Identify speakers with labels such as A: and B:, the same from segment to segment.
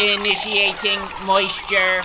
A: Initiating moisture.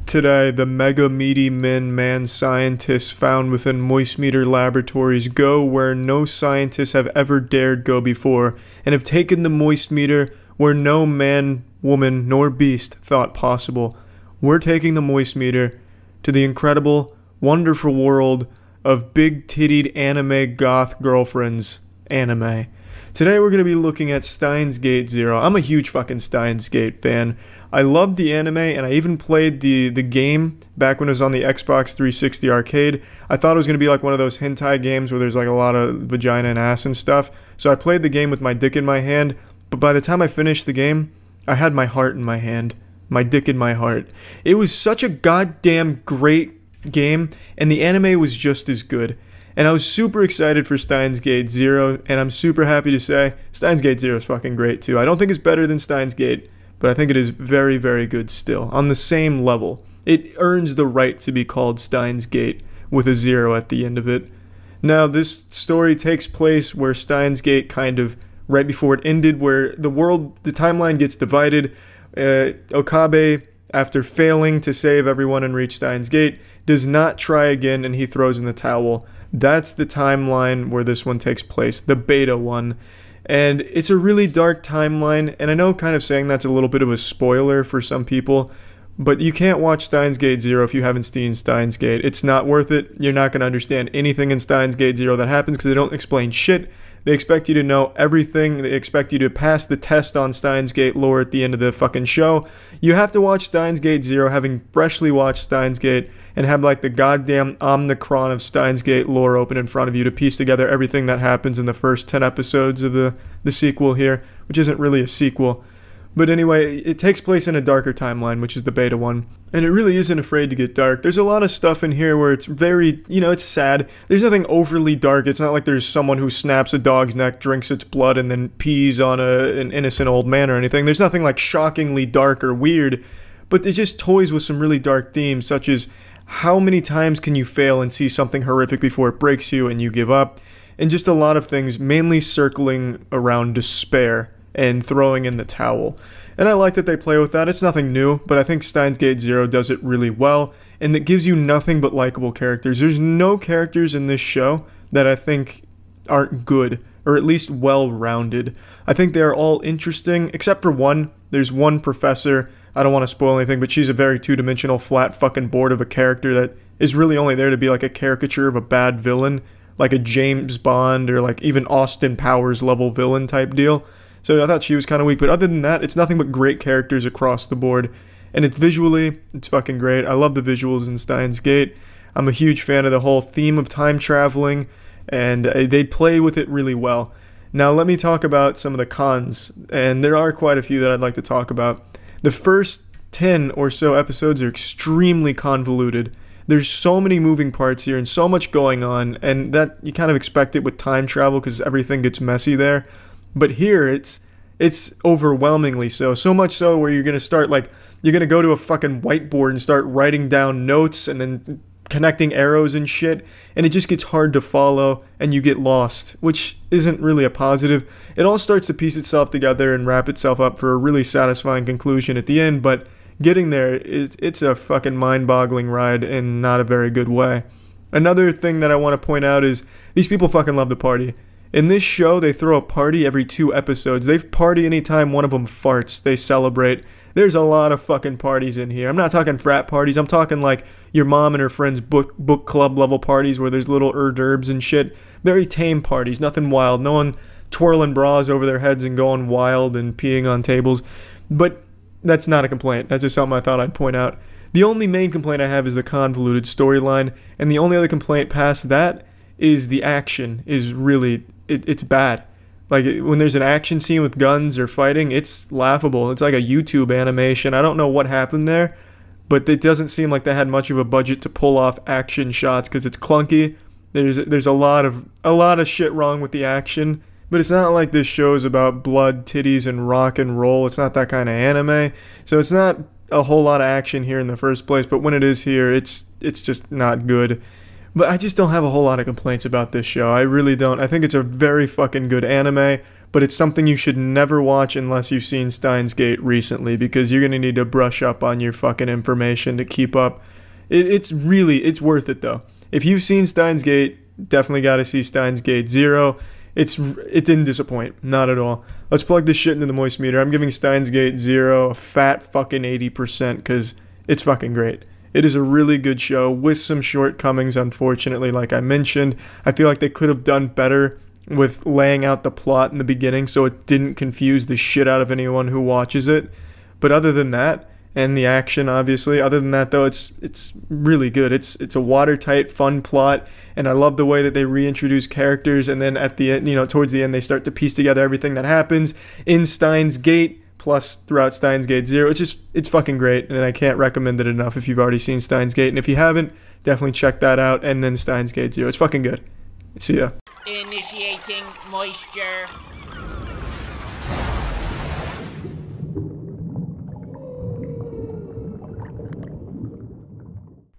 B: Today, the mega meaty man scientists found within moist meter laboratories go where no scientists have ever dared go before, and have taken the moist meter where no man, woman, nor beast thought possible. We're taking the moist meter to the incredible, wonderful world of big-tittied anime goth girlfriends anime. Today we're going to be looking at Steins Gate Zero. I'm a huge fucking Steins Gate fan. I loved the anime, and I even played the game back when it was on the Xbox 360 arcade. I thought it was going to be like one of those hentai games where there's like a lot of vagina and ass and stuff. So I played the game with my dick in my hand, but by the time I finished the game, I had my heart in my hand. My dick in my heart. It was such a goddamn great game, and the anime was just as good. And I was super excited for Steins Gate Zero, and I'm super happy to say Steins Gate Zero is fucking great too. I don't think it's better than Steins Gate, but I think it is very, very good still. On the same level. It earns the right to be called Steins Gate with a zero at the end of it. Now, this story takes place where Steins Gate kind of right before it ended, where the timeline gets divided. Okabe, after failing to save everyone and reach Steins Gate, does not try again, and he throws in the towel. That's the timeline where this one takes place, the beta one. And it's a really dark timeline, and I know kind of saying that's a little bit of a spoiler for some people, but you can't watch Steins Gate Zero if you haven't seen Steins Gate. It's not worth it. You're not going to understand anything in Steins Gate Zero that happens because they don't explain shit. They expect you to know everything. They expect you to pass the test on Steins Gate lore at the end of the fucking show. You have to watch Steins Gate Zero having freshly watched Steins Gate and have like the goddamn Omnicron of Steins Gate lore open in front of you to piece together everything that happens in the first 10 episodes of the sequel here, which isn't really a sequel. But anyway, it takes place in a darker timeline, which is the beta one. And it really isn't afraid to get dark. There's a lot of stuff in here where it's very, it's sad. There's nothing overly dark. It's not like there's someone who snaps a dog's neck, drinks its blood, and then pees on an innocent old man or anything. There's nothing like shockingly dark or weird. But it just toys with some really dark themes, such as how many times can you fail and see something horrific before it breaks you and you give up? And just a lot of things, mainly circling around despair and throwing in the towel. And I like that they play with that. It's nothing new, but I think Steins Gate Zero does it really well, and it gives you nothing but likable characters. There's no characters in this show that I think aren't good, or at least well-rounded. I think they're all interesting, except for one. There's one professor, I don't want to spoil anything, but she's a very two-dimensional, flat fucking board of a character that is really only there to be like a caricature of a bad villain, like a James Bond, or like even Austin Powers level villain type deal. So I thought she was kind of weak, but other than that, it's nothing but great characters across the board. And it's fucking great. I love the visuals in Steins Gate. I'm a huge fan of the whole theme of time traveling, and they play with it really well. Now let me talk about some of the cons, and there are quite a few that I'd like to talk about. The first 10 or so episodes are extremely convoluted. There's so many moving parts here and so much going on, and that you kind of expect it with time travel because everything gets messy there. But here, it's overwhelmingly so. So much so where you're going to start, like, you're going to go to a fucking whiteboard and start writing down notes and then connecting arrows and shit. And it just gets hard to follow and you get lost, which isn't really a positive. It all starts to piece itself together and wrap itself up for a really satisfying conclusion at the end. But getting there, it's a fucking mind-boggling ride in not a very good way. Another thing that I want to point out is these people fucking love to party. In this show, they throw a party every 2 episodes. They party anytime one of them farts. They celebrate. There's a lot of fucking parties in here. I'm not talking frat parties. I'm talking like your mom and her friends' book club level parties where there's little hors d'oeuvres and shit. Very tame parties. Nothing wild. No one twirling bras over their heads and going wild and peeing on tables. But that's not a complaint. That's just something I thought I'd point out. The only main complaint I have is the convoluted storyline. And the only other complaint past that is the action is really... It's bad. Like, when there's an action scene with guns or fighting, it's laughable. It's like a YouTube animation. I don't know what happened there, but it doesn't seem like they had much of a budget to pull off action shots because it's clunky. There's a lot of shit wrong with the action, but it's not like this show's about blood, titties, and rock and roll. It's not that kind of anime, so it's not a whole lot of action here in the first place. But when it is here, it's just not good. But I just don't have a whole lot of complaints about this show. I really don't. I think it's a very fucking good anime, but it's something you should never watch unless you've seen Steins Gate recently, because you're gonna need to brush up on your fucking information to keep up. It's worth it though. If you've seen Steins Gate, definitely gotta see Steins Gate 0. It didn't disappoint, not at all. Let's plug this shit into the moist meter. I'm giving Steins Gate 0 a fat fucking 80% because it's fucking great. It is a really good show with some shortcomings, unfortunately, like I mentioned. I feel like they could have done better with laying out the plot in the beginning so it didn't confuse the shit out of anyone who watches it. But other than that, and the action, obviously, other than that, though, it's really good. It's a watertight, fun plot, and I love the way that they reintroduce characters, and then at the end, towards the end, they start to piece together everything that happens in Steins Gate, plus throughout Steins Gate 0. It's fucking great, and I can't recommend it enough if you've already seen Steins Gate, and if you haven't, definitely check that out, and then Steins Gate 0. It's fucking good. See ya.
A: Initiating moisture.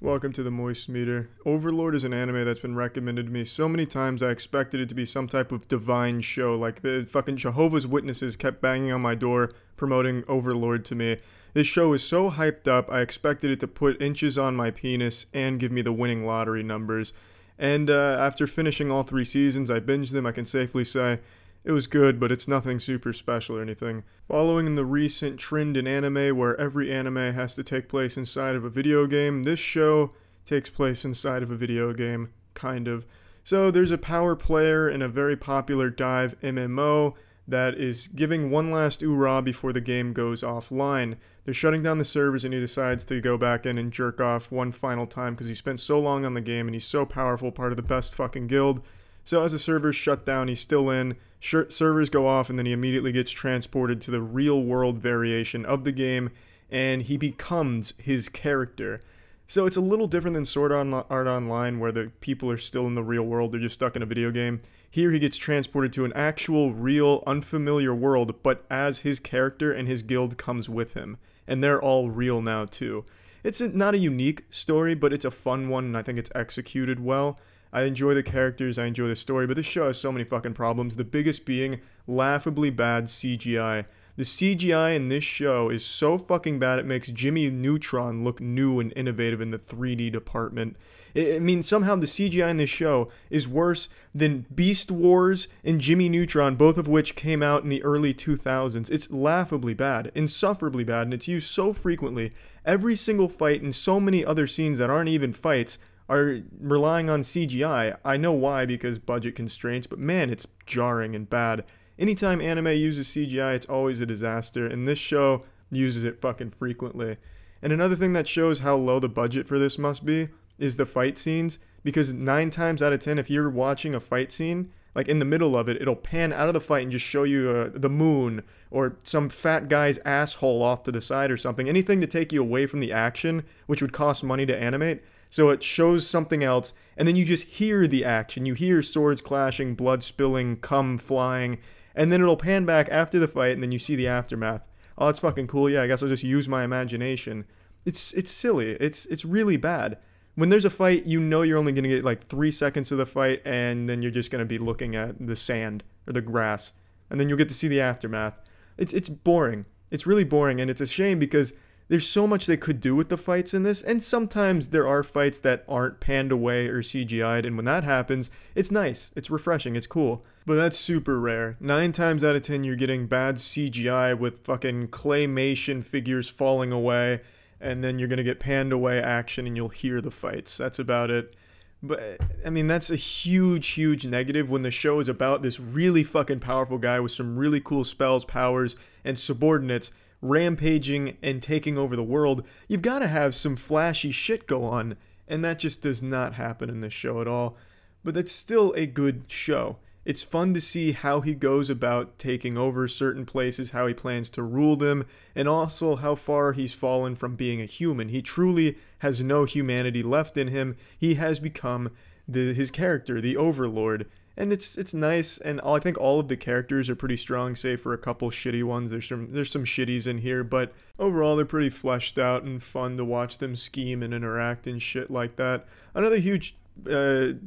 B: Welcome to the Moist Meter. Overlord is an anime that's been recommended to me so many times I expected it to be some type of divine show, like the fucking Jehovah's Witnesses kept banging on my door promoting Overlord to me. This show is so hyped up, I expected it to put inches on my penis and give me the winning lottery numbers. And after finishing all 3 seasons, I binged them. I can safely say it was good, but it's nothing super special or anything. Following the recent trend in anime where every anime has to take place inside of a video game, this show takes place inside of a video game, kind of. So there's a power player in a very popular dive MMO that is giving one last oorah before the game goes offline. They're shutting down the servers and he decides to go back in and jerk off one final time because he spent so long on the game and he's so powerful, part of the best fucking guild. So as the servers shut down, he's still in, servers go off, and then he immediately gets transported to the real world variation of the game, and he becomes his character. So it's a little different than Sword Art Online, where the people are still in the real world, they're just stuck in a video game. Here he gets transported to an actual, real, unfamiliar world, but as his character and his guild comes with him. And they're all real now too. It's not a unique story, but it's a fun one, and I think it's executed well. I enjoy the characters, I enjoy the story, but this show has so many fucking problems, the biggest being laughably bad CGI. The CGI in this show is so fucking bad it makes Jimmy Neutron look new and innovative in the 3D department. I mean, somehow the CGI in this show is worse than Beast Wars and Jimmy Neutron, both of which came out in the early 2000s. It's laughably bad, insufferably bad, and it's used so frequently. Every single fight and so many other scenes that aren't even fights are relying on CGI. I know why, because budget constraints, but man, it's jarring and bad. Anytime anime uses CGI, it's always a disaster, and this show uses it fucking frequently. And another thing that shows how low the budget for this must be is the fight scenes, because 9 times out of 10, if you're watching a fight scene, like in the middle of it, it'll pan out of the fight and just show you the moon, or some fat guy's asshole off to the side or something. Anything to take you away from the action, which would cost money to animate. So it shows something else, and then you just hear the action. You hear swords clashing, blood spilling, cum flying, and then it'll pan back after the fight, and then you see the aftermath. Oh, that's fucking cool. Yeah, I guess I'll just use my imagination. It's silly. It's really bad. When there's a fight, you know you're only going to get like 3 seconds of the fight, and then you're just going to be looking at the sand or the grass, and then you'll get to see the aftermath. It's boring. It's really boring, and it's a shame because there's so much they could do with the fights in this, and sometimes there are fights that aren't panned away or CGI'd, and when that happens, it's nice, it's refreshing, it's cool. But that's super rare. 9 times out of 10 you're getting bad CGI with fucking claymation figures falling away, and then you're gonna get panned away action and you'll hear the fights. That's about it. But, I mean, that's a huge, huge negative when the show is about this really fucking powerful guy with some really cool spells, powers, and subordinates rampaging and taking over the world. You've got to have some flashy shit go on, and that just does not happen in this show at all. But that's still a good show. It's fun to see how he goes about taking over certain places, how he plans to rule them, and also how far he's fallen from being a human. He truly has no humanity left in him. He has become his character, the Overlord. And it's nice, and I think all of the characters are pretty strong, save for a couple shitty ones. There's some shitties in here, but overall they're pretty fleshed out and fun to watch them scheme and interact and shit like that. Another huge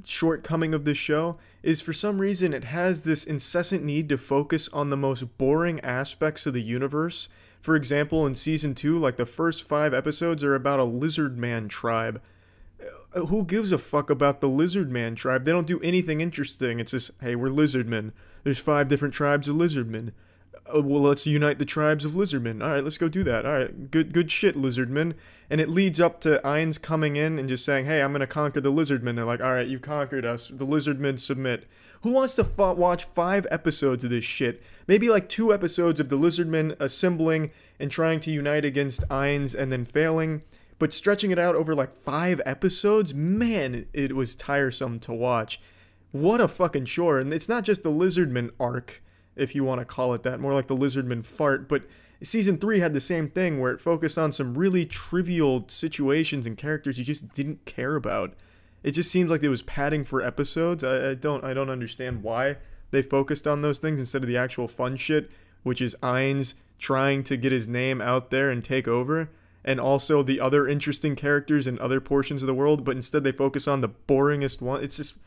B: shortcoming of this show is for some reason it has this incessant need to focus on the most boring aspects of the universe. For example, in season 2, like the first 5 episodes are about a lizard man tribe. Who gives a fuck about the lizard man tribe? They don't do anything interesting. It's just, hey, we're lizardmen. There's 5 different tribes of lizardmen. Well, let's unite the tribes of lizardmen. Alright, let's go do that. Alright, good shit, lizardmen. And it leads up to Ainz coming in and just saying, hey, I'm gonna conquer the lizardmen. They're like, alright, you've conquered us. The lizardmen submit. Who wants to watch 5 episodes of this shit? Maybe like 2 episodes of the lizardmen assembling and trying to unite against Ainz and then failing. But stretching it out over like 5 episodes? Man, it was tiresome to watch. What a fucking chore. And it's not just the lizardmen arc, if you want to call it that, more like the lizardman fart, but season 3 had the same thing where it focused on some really trivial situations and characters you just didn't care about. It just seems like it was padding for episodes. I don't understand why they focused on those things instead of the actual fun shit, which is Ainz trying to get his name out there and take over, and also the other interesting characters in other portions of the world, but instead they focus on the boringest one. It's just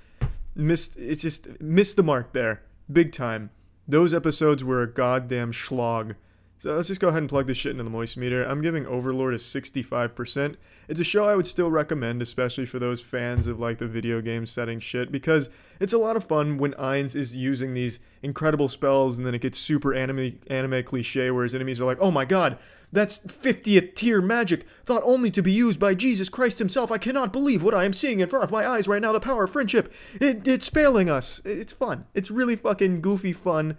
B: missed the mark there, big time. Those episodes were a goddamn schlog. So let's just go ahead and plug this shit into the moist meter. I'm giving Overlord a 65%. It's a show I would still recommend, especially for those fans of like the video game setting shit, because it's a lot of fun when Ainz is using these incredible spells and then it gets super anime cliche where his enemies are like, oh my god, that's 50th tier magic, thought only to be used by Jesus Christ himself. I cannot believe what I am seeing in front of my eyes right now. The power of friendship. It's failing us. It's fun. It's really fucking goofy fun.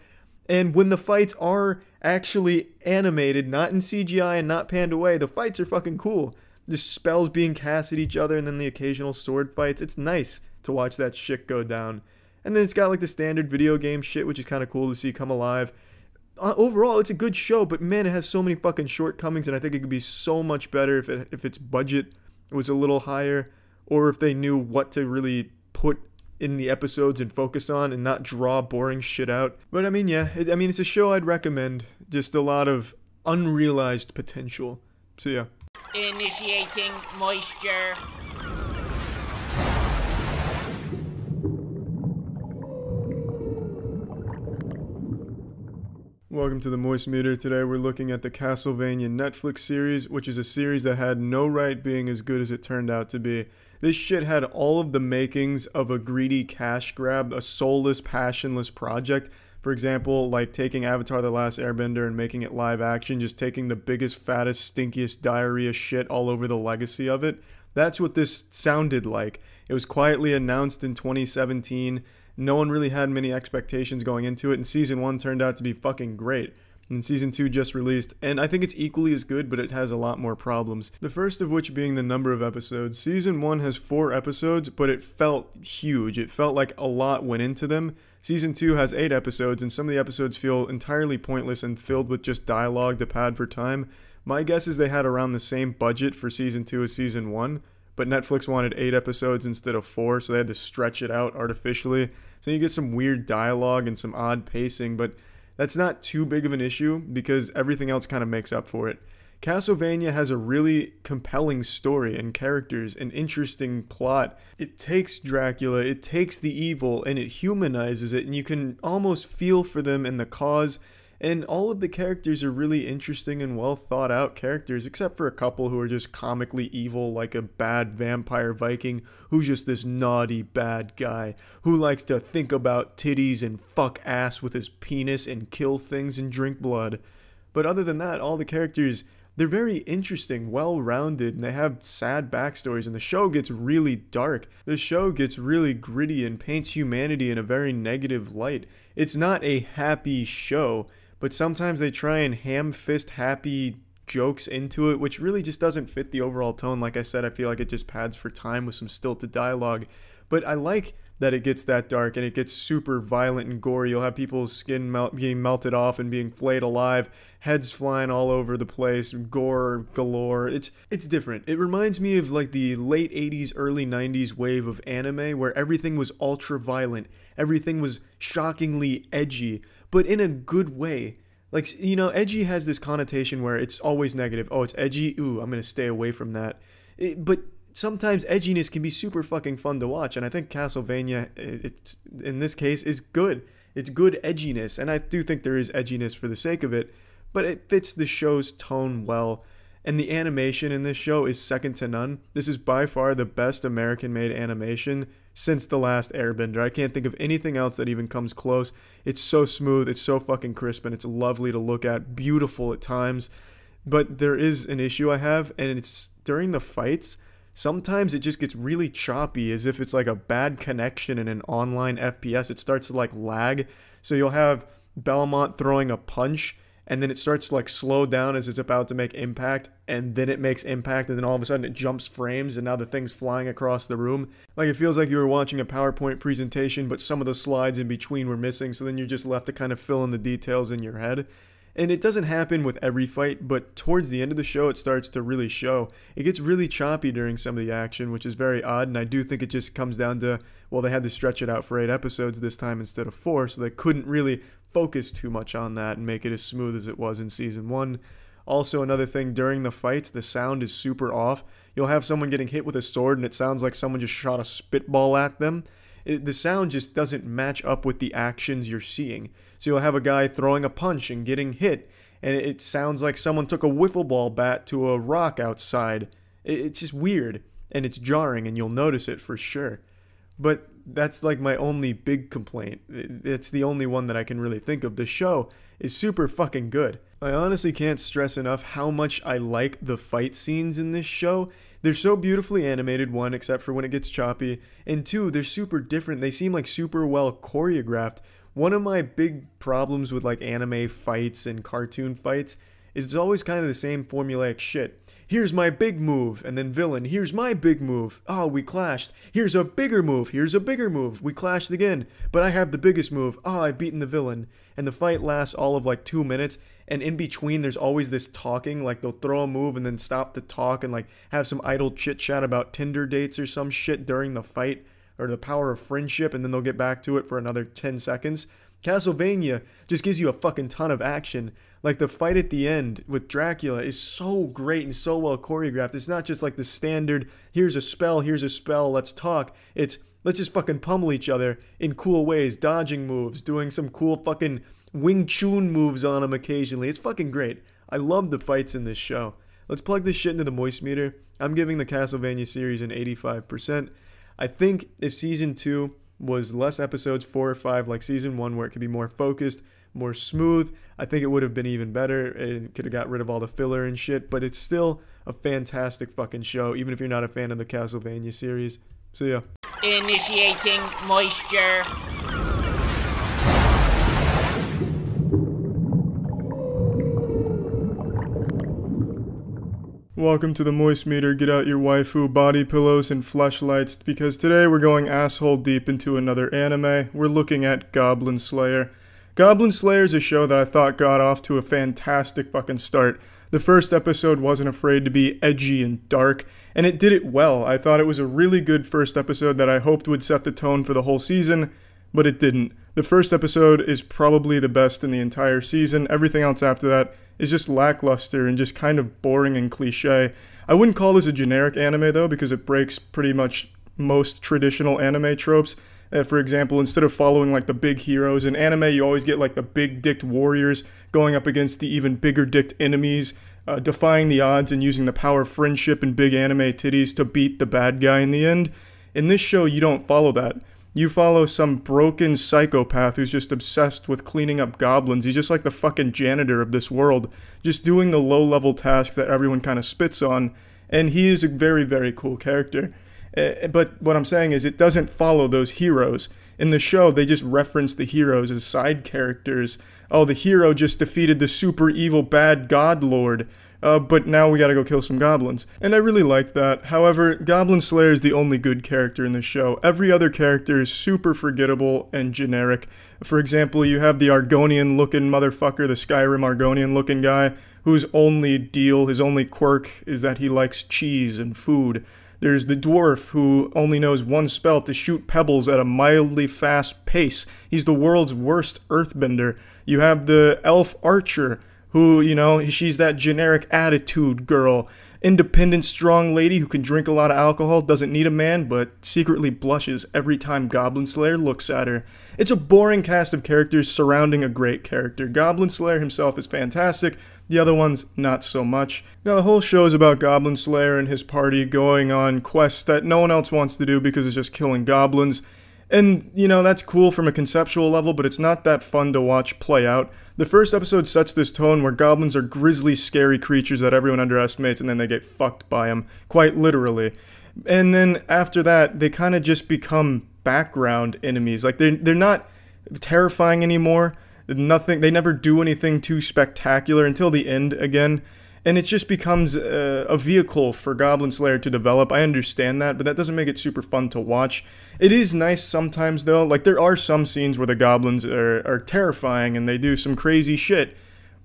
B: And when the fights are actually animated, not in CGI and not panned away, the fights are fucking cool. Just spells being cast at each other and then the occasional sword fights. It's nice to watch that shit go down. And then it's got like the standard video game shit, which is kind of cool to see come alive. Overall, it's a good show, but man, it has so many fucking shortcomings, and I think it could be so much better if its budget was a little higher, or if they knew what to really put in the episodes and focus on and not draw boring shit out. But I mean, yeah, it's a show I'd recommend. Just a lot of unrealized potential. So yeah.
A: Initiating moisture.
B: Welcome to the Moist Meter. Today we're looking at the Castlevania Netflix series, which is a series that had no right being as good as it turned out to be. This shit had all of the makings of a greedy cash grab, a soulless, passionless project. For example, like taking Avatar The Last Airbender and making it live action, just taking the biggest, fattest, stinkiest diarrhea shit all over the legacy of it. That's what this sounded like. It was quietly announced in 2017. No one really had many expectations going into it, and Season 1 turned out to be fucking great. And Season 2 just released, and I think it's equally as good, but it has a lot more problems. The first of which being the number of episodes. Season 1 has 4 episodes, but it felt huge. It felt like a lot went into them. Season 2 has 8 episodes, and some of the episodes feel entirely pointless and filled with just dialogue to pad for time. My guess is they had around the same budget for Season 2 as Season 1, but Netflix wanted 8 episodes instead of 4, so they had to stretch it out artificially. So you get some weird dialogue and some odd pacing, but that's not too big of an issue because everything else kind of makes up for it. Castlevania has a really compelling story and characters, an interesting plot. It takes Dracula, it takes the evil, and it humanizes it, and you can almost feel for them and the cause. And all of the characters are really interesting and well thought out characters, except for a couple who are just comically evil, like a bad vampire Viking who's just this naughty bad guy who likes to think about titties and fuck ass with his penis and kill things and drink blood. But other than that, all the characters, they're very interesting, well-rounded, and they have sad backstories, and the show gets really dark. The show gets really gritty and paints humanity in a very negative light. It's not a happy show, but sometimes they try and ham-fist happy jokes into it, which really just doesn't fit the overall tone. Like I said, I feel like it just pads for time with some stilted dialogue. But I like that it gets that dark and it gets super violent and gory. You'll have people's skin being melted off and being flayed alive, heads flying all over the place, gore galore. It's different. It reminds me of like the late 80s, early 90s wave of anime where everything was ultra violent. Everything was shockingly edgy, but in a good way. Like, you know, edgy has this connotation where it's always negative. Oh, it's edgy? Ooh, I'm going to stay away from that. But sometimes edginess can be super fucking fun to watch, and I think Castlevania, in this case, is good. It's good edginess, and I do think there is edginess for the sake of it, but it fits the show's tone well, and the animation in this show is second to none. This is by far the best American-made animation since The Last Airbender. I can't think of anything else that even comes close. It's so smooth, it's so fucking crisp, and it's lovely to look at, beautiful at times. But there is an issue I have, and it's during the fights. Sometimes it just gets really choppy, as if it's like a bad connection in an online FPS. It starts to like lag. So you'll have Belmont throwing a punch, and then it starts to like slow down as it's about to make impact, and then it makes impact, and then all of a sudden it jumps frames, and now the thing's flying across the room. Like, it feels like you were watching a PowerPoint presentation, but some of the slides in between were missing, so then you're just left to kind of fill in the details in your head. And it doesn't happen with every fight, but towards the end of the show, it starts to really show. It gets really choppy during some of the action, which is very odd, and I do think it just comes down to, well, they had to stretch it out for 8 episodes this time instead of 4, so they couldn't really focus too much on that and make it as smooth as it was in Season 1. Also, another thing, during the fights, the sound is super off. You'll have someone getting hit with a sword, and it sounds like someone just shot a spitball at them. The sound just doesn't match up with the actions you're seeing. So you'll have a guy throwing a punch and getting hit, and it sounds like someone took a wiffle ball bat to a rock outside. It's just weird, and it's jarring, and you'll notice it for sure. But that's like my only big complaint. It's the only one that I can really think of. The show is super fucking good. I honestly can't stress enough how much I like the fight scenes in this show. They're so beautifully animated, one, except for when it gets choppy, and two, they're super different. They seem like super well choreographed. One of my big problems with like anime fights and cartoon fights is it's always kind of the same formulaic shit. Here's my big move, and then villain, here's my big move. Oh, we clashed. Here's a bigger move, here's a bigger move. We clashed again, but I have the biggest move. Oh, I've beaten the villain. And the fight lasts all of like 2 minutes, and in between there's always this talking, like they'll throw a move and then stop to talk and like have some idle chit chat about Tinder dates or some shit during the fight, or the power of friendship, and then they'll get back to it for another 10 seconds. Castlevania just gives you a fucking ton of action. Like, the fight at the end with Dracula is so great and so well choreographed. It's not just like the standard, here's a spell, let's talk. It's, let's just fucking pummel each other in cool ways, dodging moves, doing some cool fucking Wing Chun moves on them occasionally. It's fucking great. I love the fights in this show. Let's plug this shit into the moist meter. I'm giving the Castlevania series an 85%. I think if Season 2 was less episodes, 4 or 5, like Season 1, where it could be more focused, more smooth, I think it would have been even better. It could have got rid of all the filler and shit, but it's still a fantastic fucking show, even if you're not a fan of the Castlevania series. So yeah.
A: Initiating moisture.
B: Welcome to the Moist Meter. Get out your waifu body pillows and fleshlights, because today we're going asshole deep into another anime. We're looking at Goblin Slayer. Goblin Slayer is a show that I thought got off to a fantastic fucking start. The first episode wasn't afraid to be edgy and dark, and it did it well. I thought it was a really good first episode that I hoped would set the tone for the whole season, but it didn't. The first episode is probably the best in the entire season. Everything else after that is just lackluster and just kind of boring and cliche. I wouldn't call this a generic anime though, because it breaks pretty much most traditional anime tropes. For example, instead of following like the big heroes in anime, you always get like the big-dicked warriors going up against the even bigger-dicked enemies, defying the odds and using the power of friendship and big anime titties to beat the bad guy in the end. In this show, you don't follow that. You follow some broken psychopath who's just obsessed with cleaning up goblins. He's just like the fucking janitor of this world, just doing the low-level tasks that everyone kind of spits on, and he is a very, very cool character. But what I'm saying is it doesn't follow those heroes. In the show, they just reference the heroes as side characters. Oh, the hero just defeated the super evil bad god lord, but now we gotta go kill some goblins. And I really like that. However, Goblin Slayer is the only good character in the show. Every other character is super forgettable and generic. For example, you have the Argonian-looking motherfucker, the Skyrim Argonian-looking guy, whose only deal, his only quirk, is that he likes cheese and food. There's the dwarf, who only knows one spell to shoot pebbles at a mildly fast pace. He's the world's worst earthbender. You have the elf archer, who, you know, she's that generic attitude girl. Independent, strong lady who can drink a lot of alcohol, doesn't need a man, but secretly blushes every time Goblin Slayer looks at her. It's a boring cast of characters surrounding a great character. Goblin Slayer himself is fantastic, the other ones not so much. Now the whole show is about Goblin Slayer and his party going on quests that no one else wants to do because it's just killing goblins. And, you know, that's cool from a conceptual level, but it's not that fun to watch play out. The first episode sets this tone where goblins are grisly, scary creatures that everyone underestimates, and then they get fucked by them, quite literally. And then after that, they kind of just become background enemies. Like, they're not terrifying anymore. They never do anything too spectacular until the end again. And it just becomes a vehicle for Goblin Slayer to develop. I understand that, but that doesn't make it super fun to watch. It is nice sometimes, though. Like, there are some scenes where the goblins are terrifying and they do some crazy shit,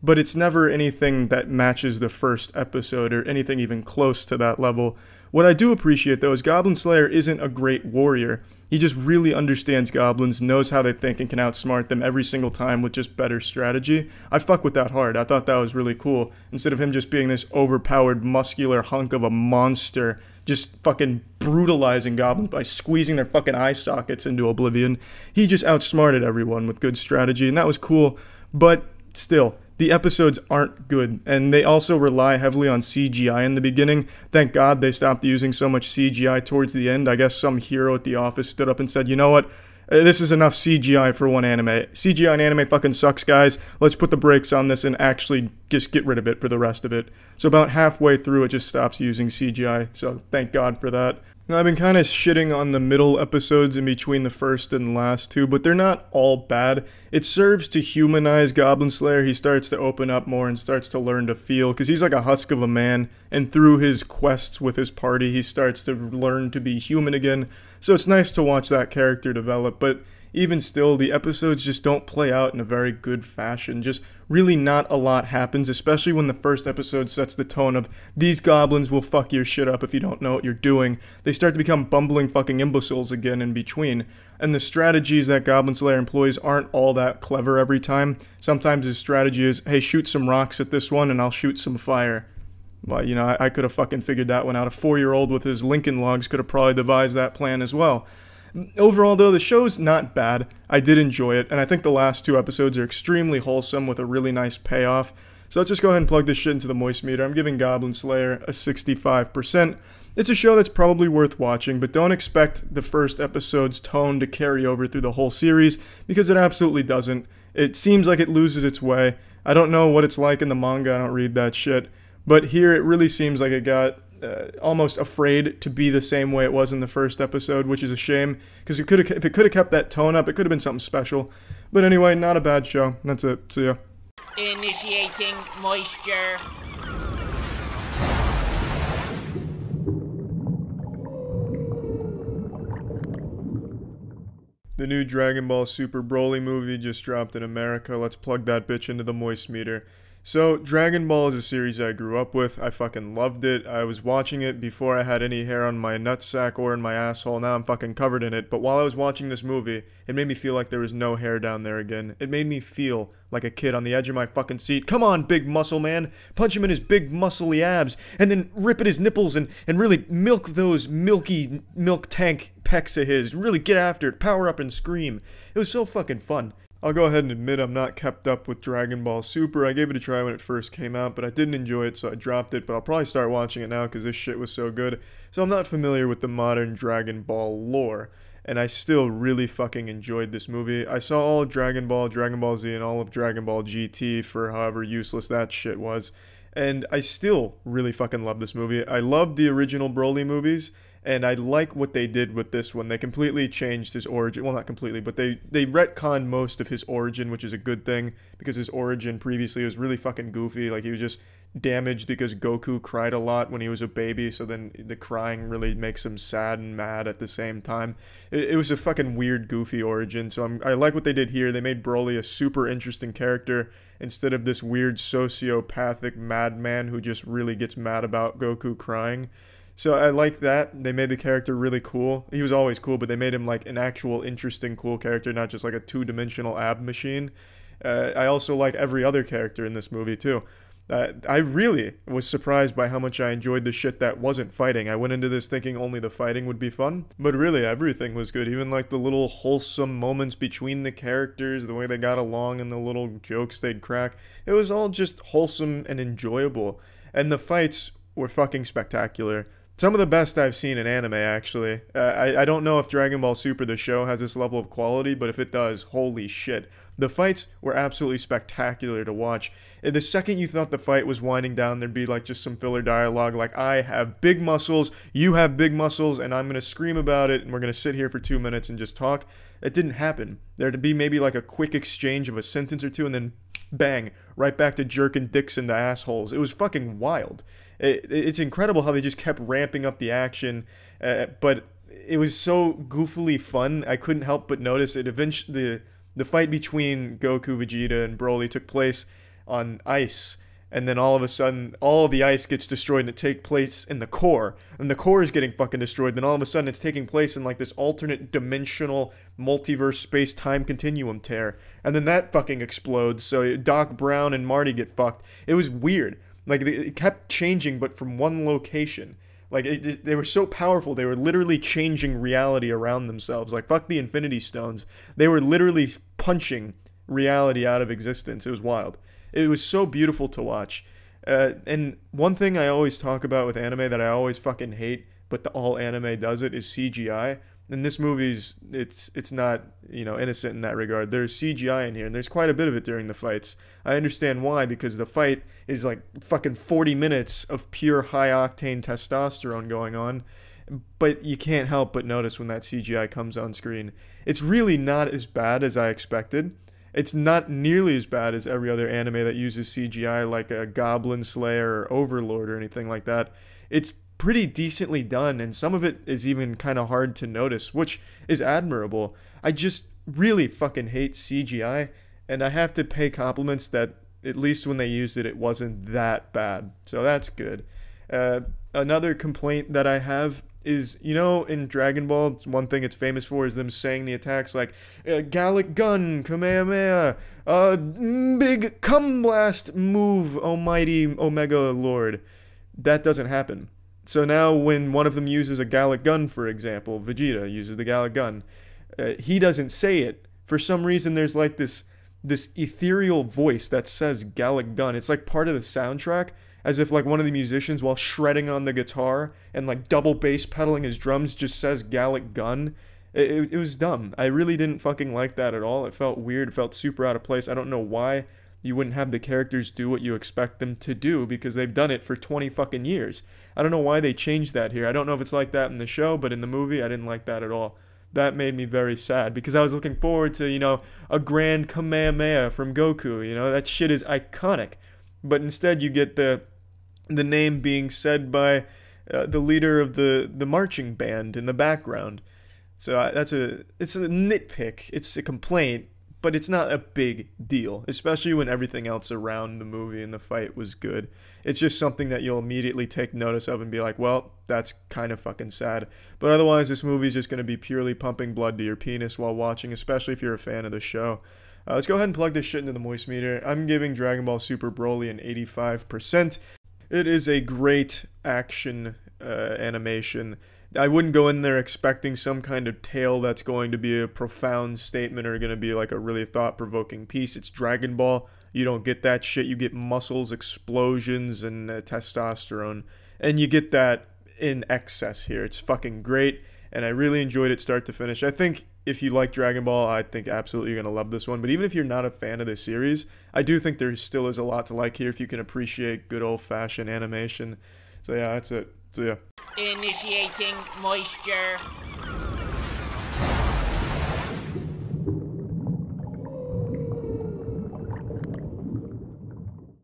B: but it's never anything that matches the first episode or anything even close to that level. What I do appreciate, though, is Goblin Slayer isn't a great warrior. He just really understands goblins, knows how they think, and can outsmart them every single time with just better strategy. I fuck with that hard. I thought that was really cool. Instead of him just being this overpowered, muscular hunk of a monster, just fucking brutalizing goblins by squeezing their fucking eye sockets into oblivion, he just outsmarted everyone with good strategy, and that was cool. But still, the episodes aren't good, and they also rely heavily on CGI in the beginning. Thank God they stopped using so much CGI towards the end. I guess some hero at the office stood up and said, you know what, this is enough CGI for one anime. CGI in anime fucking sucks, guys. Let's put the brakes on this and actually just get rid of it for the rest of it. So about halfway through, it just stops using CGI, so thank God for that. Now, I've been kind of shitting on the middle episodes in between the first and last two, but they're not all bad. It serves to humanize Goblin Slayer. He starts to open up more and starts to learn to feel, because he's like a husk of a man, and through his quests with his party, he starts to learn to be human again. So it's nice to watch that character develop, but even still, the episodes just don't play out in a very good fashion. Just really not a lot happens, especially when the first episode sets the tone of, these goblins will fuck your shit up if you don't know what you're doing. They start to become bumbling fucking imbeciles again in between. And the strategies that Goblin Slayer employs aren't all that clever every time. Sometimes his strategy is, hey, shoot some rocks at this one and I'll shoot some fire. Well, you know, I could have fucking figured that one out. A 4-year-old with his Lincoln Logs could have probably devised that plan as well. Overall, though, the show's not bad. I did enjoy it, and I think the last 2 episodes are extremely wholesome with a really nice payoff. So let's just go ahead and plug this shit into the moist meter. I'm giving Goblin Slayer a 65%. It's a show that's probably worth watching, but don't expect the first episode's tone to carry over through the whole series, because it absolutely doesn't. It seems like it loses its way. I don't know what it's like in the manga, I don't read that shit. But here, it really seems like it got almost afraid to be the same way it was in the first episode, which is a shame, because if it could have kept that tone up, it could have been something special. But anyway, not a bad show. That's it. See ya.
A: Initiating moisture.
B: The new Dragon Ball Super Broly movie just dropped in America. Let's plug that bitch into the moist meter. So, Dragon Ball is a series I grew up with. I fucking loved it. I was watching it before I had any hair on my nutsack or in my asshole. Now I'm fucking covered in it. But while I was watching this movie, it made me feel like there was no hair down there again. It made me feel like a kid on the edge of my fucking seat. Come on, big muscle man. Punch him in his big muscly abs. And then rip at his nipples and really milk those milky milk tank pecs of his. Really get after it. Power up and scream. It was so fucking fun. I'll go ahead and admit I'm not kept up with Dragon Ball Super. I gave it a try when it first came out, but I didn't enjoy it, so I dropped it. But I'll probably start watching it now because this shit was so good. So I'm not familiar with the modern Dragon Ball lore, and I still really fucking enjoyed this movie. I saw all of Dragon Ball, Dragon Ball Z, and all of Dragon Ball GT for however useless that shit was. And I still really fucking love this movie. I loved the original Broly movies, and I like what they did with this one. They completely changed his origin. Well, not completely, but they retconned most of his origin, which is a good thing, because his origin previously was really fucking goofy. Like, he was just damaged because Goku cried a lot when he was a baby, so then the crying really makes him sad and mad at the same time. It was a fucking weird, goofy origin, so I like what they did here. They made Broly a super interesting character instead of this weird sociopathic madman who just really gets mad about Goku crying. So I like that. They made the character really cool. He was always cool, but they made him like an actual interesting, cool character, not just like a 2-dimensional ab machine. I also like every other character in this movie too. I really was surprised by how much I enjoyed the shit that wasn't fighting. I went into this thinking only the fighting would be fun, but really everything was good. Even like the little wholesome moments between the characters, the way they got along and the little jokes they'd crack. It was all just wholesome and enjoyable. And the fights were fucking spectacular. Some of the best I've seen in anime, actually. I don't know if Dragon Ball Super, the show, has this level of quality, but if it does, holy shit. The fights were absolutely spectacular to watch. The second you thought the fight was winding down, there'd be like just some filler dialogue like, I have big muscles, you have big muscles, and I'm going to scream about it, and we're going to sit here for 2 minutes and just talk. It didn't happen. There'd be maybe like a quick exchange of a sentence or two, and then bang, right back to jerking dicks into assholes. It was fucking wild. It's incredible how they just kept ramping up the action, but it was so goofily fun. I couldn't help but notice it. Eventually, the fight between Goku, Vegeta, and Broly took place on ice, and then all of a sudden, all of the ice gets destroyed, and it takes place in the core, and the core is getting fucking destroyed. Then all of a sudden, it's taking place in like this alternate dimensional multiverse space-time continuum tear, and then that fucking explodes. So Doc Brown and Marty get fucked. It was weird. Like, it kept changing, but from one location. Like, they were so powerful, they were literally changing reality around themselves. Like, fuck the Infinity Stones. They were literally punching reality out of existence. It was wild. It was so beautiful to watch. And one thing I always talk about with anime that I always fucking hate, but all anime does it, is CGI. And this movie's, it's not, you know, innocent in that regard. There's CGI in here, and there's quite a bit of it during the fights. I understand why, because the fight is like fucking 40 minutes of pure high-octane testosterone going on. But you can't help but notice when that CGI comes on screen. It's really not as bad as I expected. It's not nearly as bad as every other anime that uses CGI, like a Goblin Slayer or Overlord or anything like that. It's pretty decently done, and some of it is even kind of hard to notice, which is admirable. I just really fucking hate CGI, and I have to pay compliments that at least when they used it, it wasn't that bad. So that's good. Another complaint that I have is, you know, in Dragon Ball, one thing it's famous for is them saying the attacks like, Gallic Gun, Kamehameha, Big Cum Blast move, Almighty Omega Lord. That doesn't happen. So now when one of them uses a Gallic Gun, for example, Vegeta uses the Gallic Gun, he doesn't say it. For some reason, there's like this ethereal voice that says Gallic Gun. It's like part of the soundtrack, as if like one of the musicians, while shredding on the guitar and like double bass pedaling his drums, just says Gallic Gun. It was dumb. I really didn't fucking like that at all. It felt weird. It felt super out of place. I don't know why you wouldn't have the characters do what you expect them to do, because they've done it for 20 fucking years. I don't know why they changed that here. I don't know if it's like that in the show, but in the movie, I didn't like that at all. That made me very sad, because I was looking forward to, you know, a grand Kamehameha from Goku. You know, that shit is iconic. But instead, you get the name being said by the leader of the marching band in the background. So it's a nitpick. It's a complaint. But it's not a big deal, especially when everything else around the movie and the fight was good. It's just something that you'll immediately take notice of and be like, well, that's kind of fucking sad. But otherwise, this movie is just going to be purely pumping blood to your penis while watching, especially if you're a fan of the show. Let's go ahead and plug this shit into the moist meter. I'm giving Dragon Ball Super Broly an 85%. It is a great action animation. I wouldn't go in there expecting some kind of tale that's going to be a profound statement or going to be like a really thought-provoking piece. It's Dragon Ball. You don't get that shit. You get muscles, explosions, and testosterone. And you get that in excess here. It's fucking great, and I really enjoyed it start to finish. I think if you like Dragon Ball, I think absolutely you're going to love this one. But even if you're not a fan of this series, I do think there still is a lot to like here if you can appreciate good old-fashioned animation. So yeah, that's it. So yeah.
A: Initiating moisture.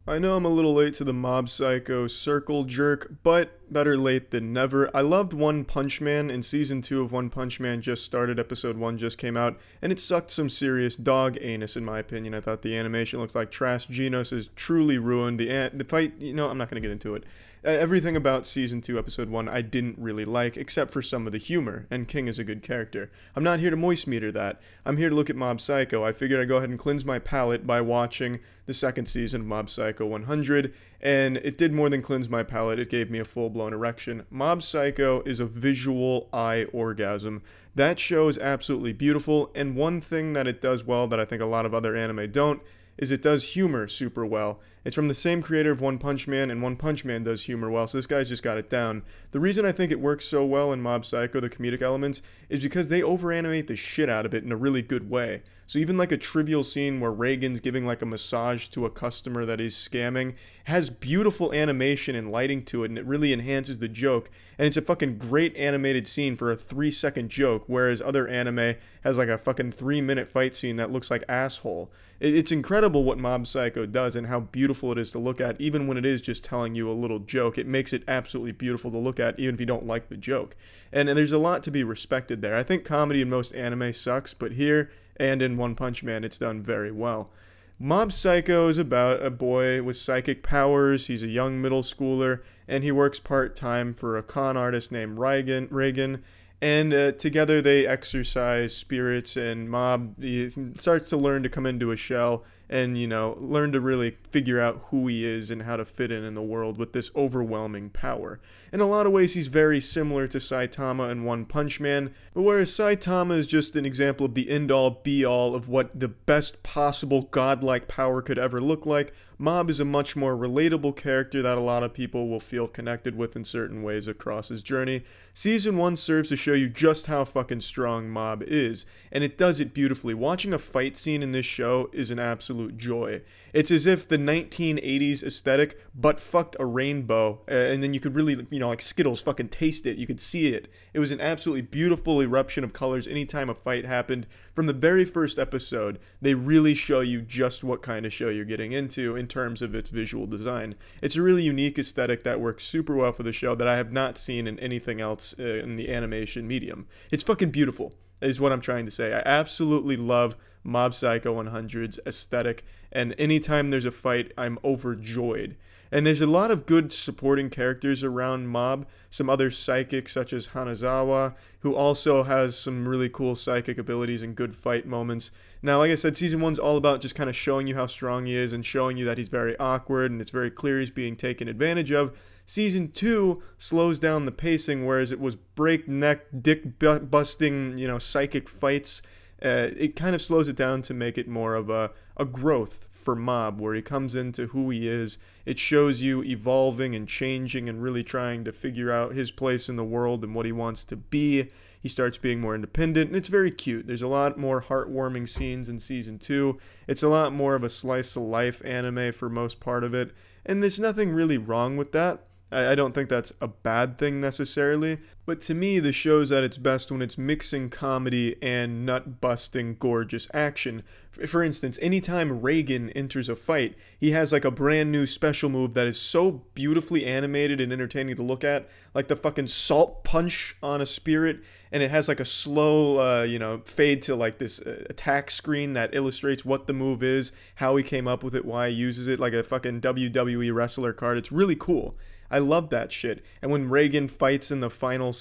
B: I know I'm a little late to the Mob Psycho circle jerk, but better late than never. I loved One Punch Man, and Season 2 of One Punch Man just started, Episode 1 just came out, and it sucked some serious dog anus in my opinion. I thought the animation looked like trash. Genos is truly ruined. The fight, you know, I'm not going to get into it. Everything about Season 2, Episode 1 I didn't really like, except for some of the humor, and King is a good character. I'm not here to moist meter that. I'm here to look at Mob Psycho. I figured I'd go ahead and cleanse my palate by watching the second season of Mob Psycho 100, and it did more than cleanse my palate, it gave me a full-blown erection. Mob Psycho is a visual eye orgasm. That show is absolutely beautiful, and one thing that it does well that I think a lot of other anime don't is it does humor super well. It's from the same creator of One Punch Man, and One Punch Man does humor well, so this guy's just got it down. The reason I think it works so well in Mob Psycho, the comedic elements, is because they over-animate the shit out of it in a really good way. So even like a trivial scene where Reagan's giving like a massage to a customer that he's scamming has beautiful animation and lighting to it, and it really enhances the joke. And it's a fucking great animated scene for a 3-second joke, whereas other anime has like a fucking 3-minute fight scene that looks like asshole. It's incredible what Mob Psycho does and how beautiful it is to look at, even when it is just telling you a little joke. It makes it absolutely beautiful to look at, even if you don't like the joke. And there's a lot to be respected there. I think comedy in most anime sucks, but here and in One Punch Man, it's done very well. Mob Psycho is about a boy with psychic powers. He's a young middle schooler, and he works part-time for a con artist named Reagan. And together they exercise spirits, and Mob he starts to learn to come into a shell and, you know, learn to really figure out who he is and how to fit in the world with this overwhelming power. In a lot of ways, he's very similar to Saitama in One Punch Man, but whereas Saitama is just an example of the end-all, be-all of what the best possible godlike power could ever look like, Mob is a much more relatable character that a lot of people will feel connected with in certain ways across his journey. Season 1 serves to show you just how fucking strong Mob is, and it does it beautifully. Watching a fight scene in this show is an absolute joy. It's as if the 1980s aesthetic, but fucked a rainbow, and then you could really, you know, like Skittles, fucking taste it. You could see it. It was an absolutely beautiful eruption of colors anytime a fight happened. From the very first episode, they really show you just what kind of show you're getting into in terms of its visual design. It's a really unique aesthetic that works super well for the show that I have not seen in anything else in the animation medium. It's fucking beautiful, is what I'm trying to say. I absolutely love Mob Psycho 100's aesthetic, and anytime there's a fight, I'm overjoyed. And there's a lot of good supporting characters around Mob, some other psychics such as Hanazawa, who also has some really cool psychic abilities and good fight moments. Now, like I said, Season 1's all about just kind of showing you how strong he is and showing you that he's very awkward and it's very clear he's being taken advantage of. Season 2 slows down the pacing, whereas it was breakneck, dick-busting, you know, psychic fights. It kind of slows it down to make it more of a growth for Mob, where he comes into who he is. It shows you evolving and changing and really trying to figure out his place in the world and what he wants to be. He starts being more independent, and it's very cute. There's a lot more heartwarming scenes in Season 2. It's a lot more of a slice-of-life anime for most part of it, and there's nothing really wrong with that. I don't think that's a bad thing necessarily, but to me the show's at its best when it's mixing comedy and nut-busting gorgeous action. For instance, anytime Reagan enters a fight, he has like a brand new special move that is so beautifully animated and entertaining to look at, like the fucking salt punch on a spirit, and it has like a slow, fade to like this attack screen that illustrates what the move is, how he came up with it, why he uses it, like a fucking WWE wrestler card. It's really cool. I love that shit. And when Reagan fights in the final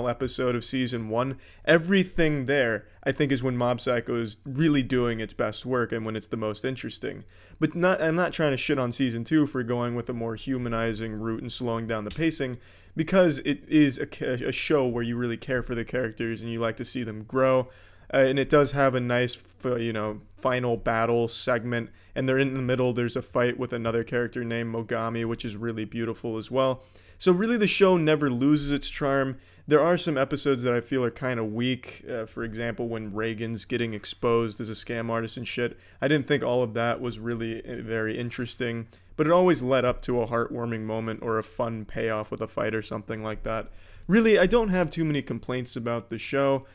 B: episode of Season 1, everything there, I think, is when Mob Psycho is really doing its best work and when it's the most interesting. But I'm not trying to shit on Season 2 for going with a more humanizing route and slowing down the pacing, because it is a show where you really care for the characters and you like to see them grow. And it does have a nice, final battle segment. And they're in the middle. There's a fight with another character named Mogami, which is really beautiful as well. So really the show never loses its charm. There are some episodes that I feel are kind of weak. For example, when Reagan's getting exposed as a scam artist and shit. I didn't think all of that was really very interesting. But it always led up to a heartwarming moment or a fun payoff with a fight or something like that. Really, I don't have too many complaints about the show.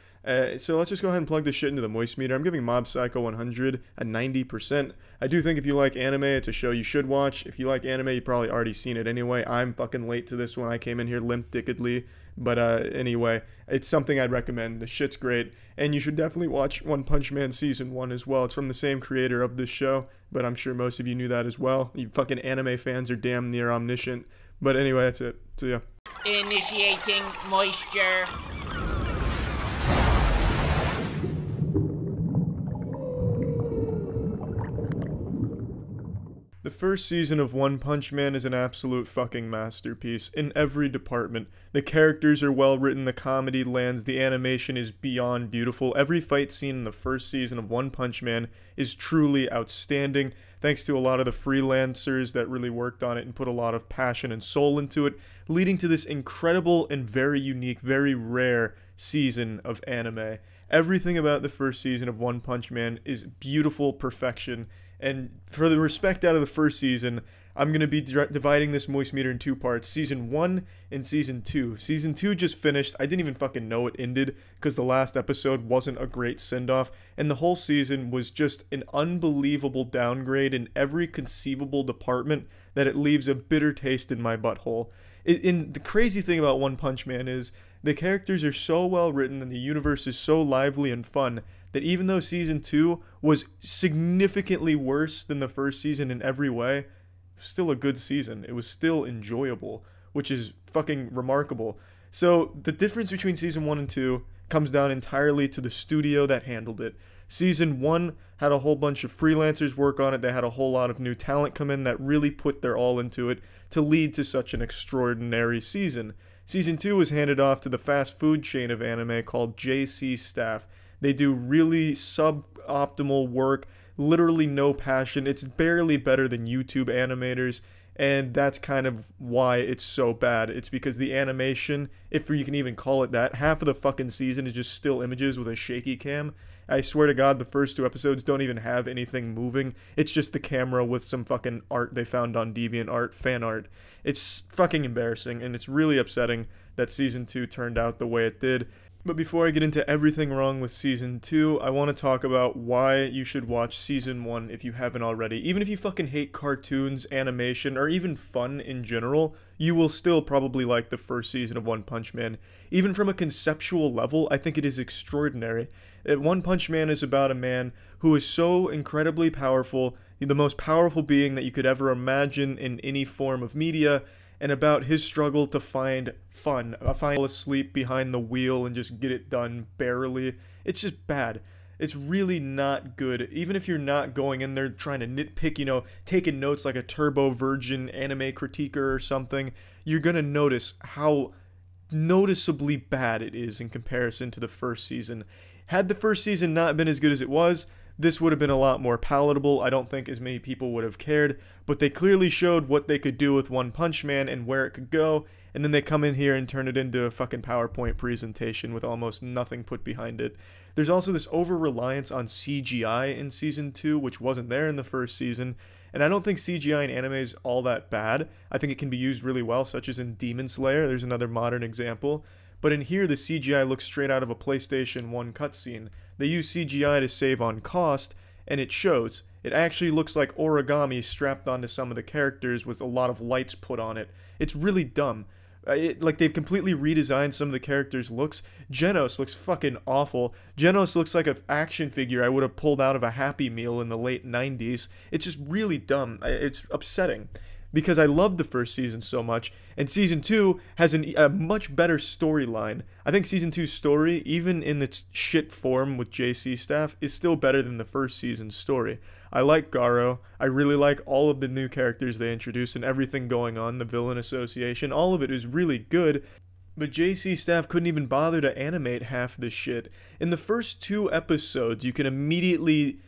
B: So let's just go ahead and plug this shit into the moist meter. I'm giving Mob Psycho 100 a 90%. I do think if you like anime, it's a show you should watch. If you like anime, you've probably already seen it anyway. I'm fucking late to this one. I came in here limp-dickedly. But anyway, it's something I'd recommend. The shit's great. And you should definitely watch One Punch Man Season 1 as well. It's from the same creator of this show, but I'm sure most of you knew that as well. You fucking anime fans are damn near omniscient. But anyway, that's it. So yeah.
A: Initiating moisture.
B: The first season of One Punch Man is an absolute fucking masterpiece in every department. The characters are well written, the comedy lands, the animation is beyond beautiful. Every fight scene in the first season of One Punch Man is truly outstanding, thanks to a lot of the freelancers that really worked on it and put a lot of passion and soul into it, leading to this incredible and very unique, very rare season of anime. Everything about the first season of One Punch Man is beautiful perfection. And for the respect out of the first season, I'm going to be dividing this moist meter in two parts. Season 1 and Season 2. Season 2 just finished. I didn't even fucking know it ended because the last episode wasn't a great send-off. And the whole season was just an unbelievable downgrade in every conceivable department that it leaves a bitter taste in my butthole. The crazy thing about One Punch Man is the characters are so well written and the universe is so lively and fun that even though Season 2 was significantly worse than the first season in every way, it was still a good season. It was still enjoyable, which is fucking remarkable. So the difference between Season 1 and 2 comes down entirely to the studio that handled it. Season 1 had a whole bunch of freelancers work on it. They had a whole lot of new talent come in that really put their all into it to lead to such an extraordinary season. Season 2 was handed off to the fast food chain of anime called JC Staff. They do really suboptimal work, literally no passion. It's barely better than YouTube animators, and that's kind of why it's so bad. It's because the animation, if you can even call it that, half of the fucking season is just still images with a shaky cam. I swear to God, the first 2 episodes don't even have anything moving. It's just the camera with some fucking art they found on DeviantArt, fan art. It's fucking embarrassing, and it's really upsetting that Season 2 turned out the way it did. But before I get into everything wrong with Season 2, I want to talk about why you should watch Season 1 if you haven't already. Even if you fucking hate cartoons, animation, or even fun in general, you will still probably like the first season of One Punch Man. Even from a conceptual level, I think it is extraordinary. One Punch Man is about a man who is so incredibly powerful, the most powerful being that you could ever imagine in any form of media, and about his struggle to find fun, find asleep behind the wheel and just get it done barely. It's just bad. It's really not good. Even if you're not going in there trying to nitpick, taking notes like a turbo virgin anime critiquer or something, you're gonna notice how noticeably bad it is in comparison to the first season. Had the first season not been as good as it was, this would have been a lot more palatable. I don't think as many people would have cared, but they clearly showed what they could do with One Punch Man and where it could go, and then they come in here and turn it into a fucking PowerPoint presentation with almost nothing put behind it. There's also this over-reliance on CGI in Season 2, which wasn't there in the first season, and I don't think CGI in anime is all that bad. I think it can be used really well, such as in Demon Slayer. There's another modern example. But in here, the CGI looks straight out of a PlayStation 1 cutscene. They use CGI to save on cost, and it shows. It actually looks like origami strapped onto some of the characters with a lot of lights put on it. It's really dumb. Like they've completely redesigned some of the characters' looks. Genos looks fucking awful. Genos looks like an action figure I would have pulled out of a Happy Meal in the late 90s. It's just really dumb. It's upsetting. Because I loved the first season so much, and Season 2 has a much better storyline. I think Season 2's story, even in its shit form with JC Staff, is still better than the first season's story. I like Garo. I really like all of the new characters they introduced and everything going on, the Villain Association. All of it is really good. But JC Staff couldn't even bother to animate half this shit. In the first 2 episodes, you can immediately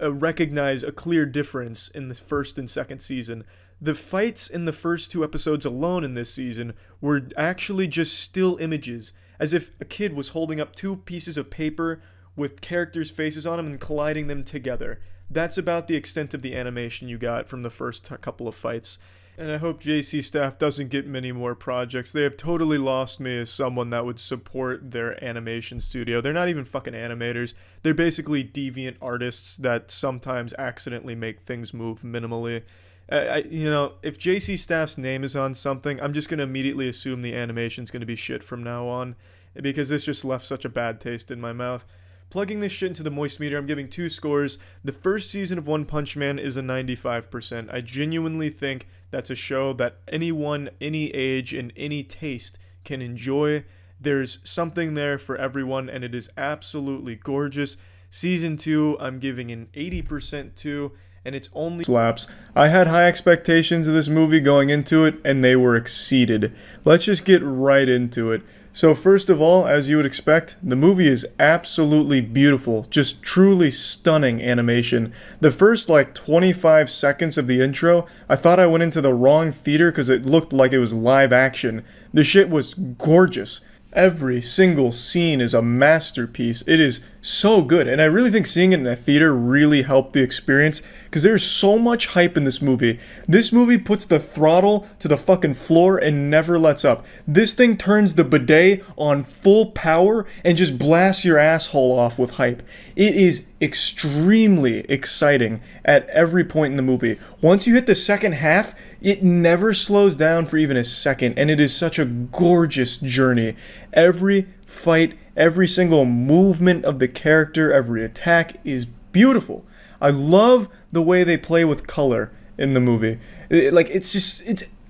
B: recognize a clear difference in the first and second season. The fights in the first 2 episodes alone in this season were actually just still images, as if a kid was holding up 2 pieces of paper with characters' faces on them and colliding them together. That's about the extent of the animation you got from the first couple of fights. And I hope JC Staff doesn't get many more projects. They have totally lost me as someone that would support their animation studio. They're not even fucking animators. They're basically deviant artists that sometimes accidentally make things move minimally. If JC Staff's name is on something, I'm just going to immediately assume the animation's going to be shit from now on, because this just left such a bad taste in my mouth. Plugging this shit into the moist meter, I'm giving 2 scores. The first season of One Punch Man is a 95%. I genuinely think that's a show that anyone, any age, and any taste can enjoy. There's something there for everyone, and it is absolutely gorgeous. Season 2, I'm giving an 80% to, and it's only slaps. I had high expectations of this movie going into it, and they were exceeded. Let's just get right into it. So first of all, as you would expect, the movie is absolutely beautiful, just truly stunning animation. The first like 25 seconds of the intro, I thought I went into the wrong theater because it looked like it was live action. The shit was gorgeous. Every single scene is a masterpiece. It is so good, and I really think seeing it in a theater really helped the experience because there's so much hype in this movie. This movie puts the throttle to the fucking floor and never lets up. This thing turns the bidet on full power and just blasts your asshole off with hype. It is extremely exciting at every point in the movie. Once you hit the second half, it never slows down for even a second, and it is such a gorgeous journey. Every fight, every single movement of the character, every attack is beautiful. I love the way they play with color in the movie.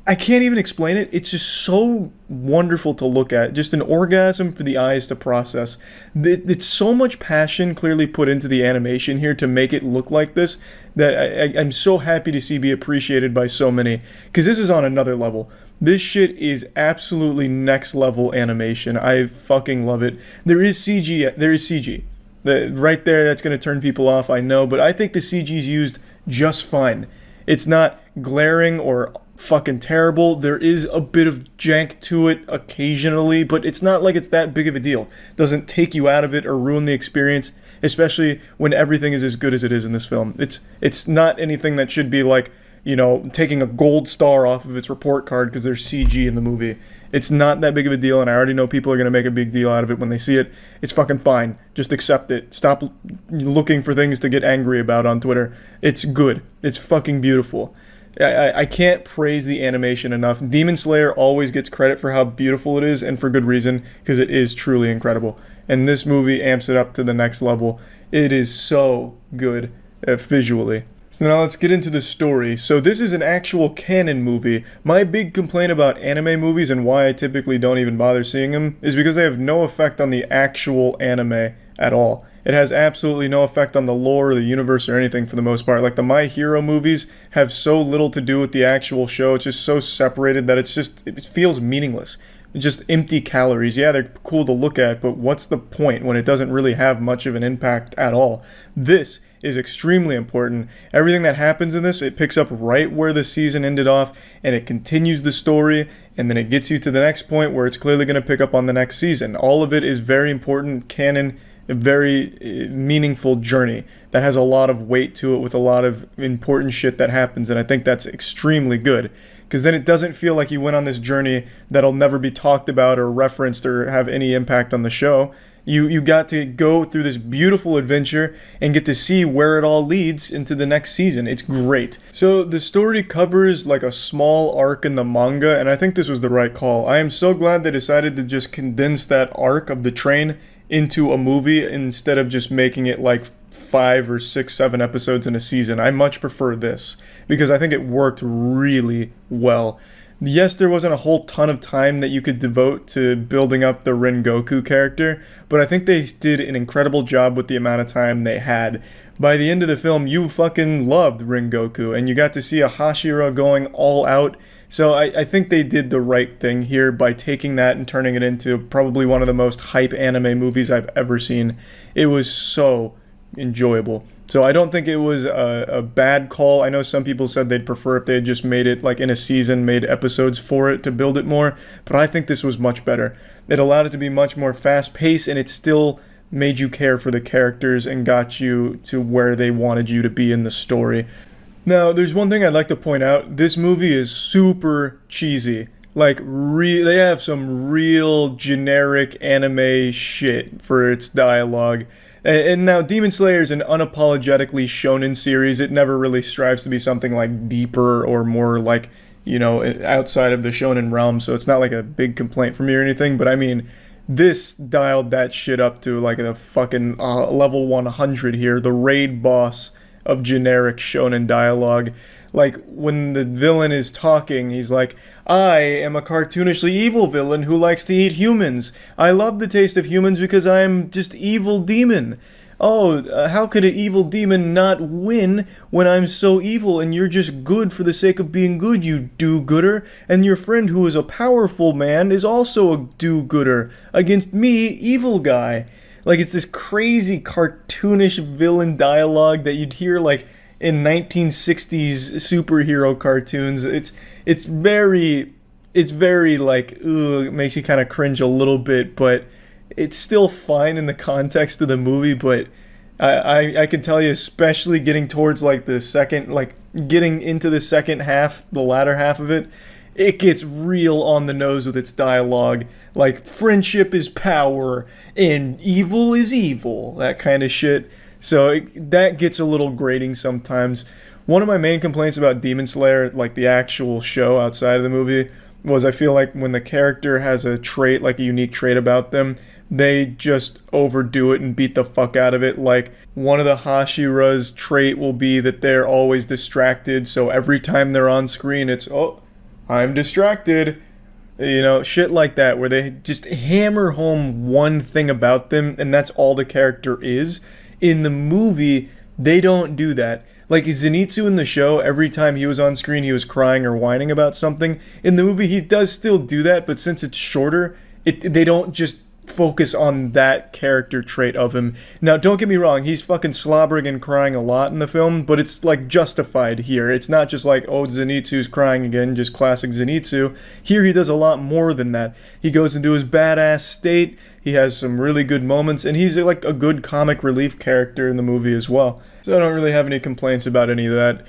B: I can't even explain it. It's just so wonderful to look at. Just an orgasm for the eyes to process. It's so much passion clearly put into the animation here to make it look like this that I'm so happy to see be appreciated by so many. Because this is on another level. This shit is absolutely next level animation. I fucking love it. There is CG. There is CG. Right there, that's going to turn people off, I know. But I think the CG is used just fine. It's not glaring or fucking terrible. There is a bit of jank to it occasionally, but it's not like it's that big of a deal. It doesn't take you out of it or ruin the experience, especially when everything is as good as it is in this film. It's not anything that should be like, you know, taking a gold star off of its report card because there's CG in the movie. It's not that big of a deal, and I already know people are going to make a big deal out of it when they see it. It's fucking fine. Just accept it. Stop looking for things to get angry about on Twitter. It's good. It's fucking beautiful. I can't praise the animation enough. Demon Slayer always gets credit for how beautiful it is, and for good reason, because it is truly incredible. And this movie amps it up to the next level. It is so good visually. So now let's get into the story. So this is an actual canon movie. My big complaint about anime movies and why I typically don't even bother seeing them is because they have no effect on the actual anime at all. It has absolutely no effect on the lore or the universe or anything for the most part. Like the My Hero movies have so little to do with the actual show. It's just so separated that it feels meaningless. It's just empty calories. Yeah, they're cool to look at, but what's the point when it doesn't really have much of an impact at all? This is extremely important. Everything that happens in this, it picks up right where the season ended off, and it continues the story, and then it gets you to the next point where it's clearly going to pick up on the next season. All of it is very important, canon, a very meaningful journey that has a lot of weight to it with a lot of important shit that happens, and I think that's extremely good. Because then it doesn't feel like you went on this journey that'll never be talked about or referenced or have any impact on the show. You got to go through this beautiful adventure and get to see where it all leads into the next season. It's great. So the story covers like a small arc in the manga, and I think this was the right call. I am so glad they decided to just condense that arc of the train into a movie instead of just making it like 5 or 6, 7 episodes in a season. I much prefer this because I think it worked really well. Yes, there wasn't a whole ton of time that you could devote to building up the Rengoku character, but I think they did an incredible job with the amount of time they had. By the end of the film, you fucking loved Rengoku, and you got to see a Hashira going all out. So I think they did the right thing here by taking that and turning it into probably one of the most hype anime movies I've ever seen. It was so enjoyable. So I don't think it was a bad call. I know some people said they'd prefer if they had just made it like in a season, made episodes for it to build it more, but I think this was much better. It allowed it to be much more fast-paced, and it still made you care for the characters and got you to where they wanted you to be in the story. Now, there's one thing I'd like to point out. This movie is super cheesy. Like, they have some real generic anime shit for its dialogue. And now, Demon Slayer is an unapologetically shonen series. It never really strives to be something like deeper or more like, you know, outside of the shonen realm. So it's not like a big complaint for me or anything. But I mean, This dialed that shit up to like a fucking level 100 here. The raid boss of generic shonen dialogue. Like, when the villain is talking, he's like, I am a cartoonishly evil villain who likes to eat humans. I love the taste of humans because I am just evil demon. Oh, how could an evil demon not win when I'm so evil and you're just good for the sake of being good, you do-gooder? And your friend who is a powerful man is also a do-gooder against me, evil guy. Like, it's this crazy cartoonish villain dialogue that you'd hear, like, in 1960s superhero cartoons. It's very like, ooh, it makes you kind of cringe a little bit, but it's still fine in the context of the movie. But I can tell you, especially getting towards like the second, like getting into the second half, the latter half of it, it gets real on the nose with its dialogue. Like, friendship is power and evil is evil, that kind of shit. So that gets a little grating sometimes. One of my main complaints about Demon Slayer, like the actual show outside of the movie, was I feel like when the character has a trait, like a unique trait about them, they just overdo it and beat the fuck out of it. Like, one of the Hashira's trait will be that they're always distracted, so every time they're on screen it's, oh, I'm distracted. You know, shit like that, where they just hammer home one thing about them and that's all the character is. In the movie, they don't do that. Like, Zenitsu in the show, every time he was on screen, he was crying or whining about something. In the movie, he does still do that, but since it's shorter, they don't just focus on that character trait of him. Now, don't get me wrong, he's fucking slobbering and crying a lot in the film, but it's, like, justified here. It's not just like, oh, Zenitsu's crying again, just classic Zenitsu. Here, he does a lot more than that. He goes into his badass state. He has some really good moments, and he's like a good comic relief character in the movie as well. So I don't really have any complaints about any of that.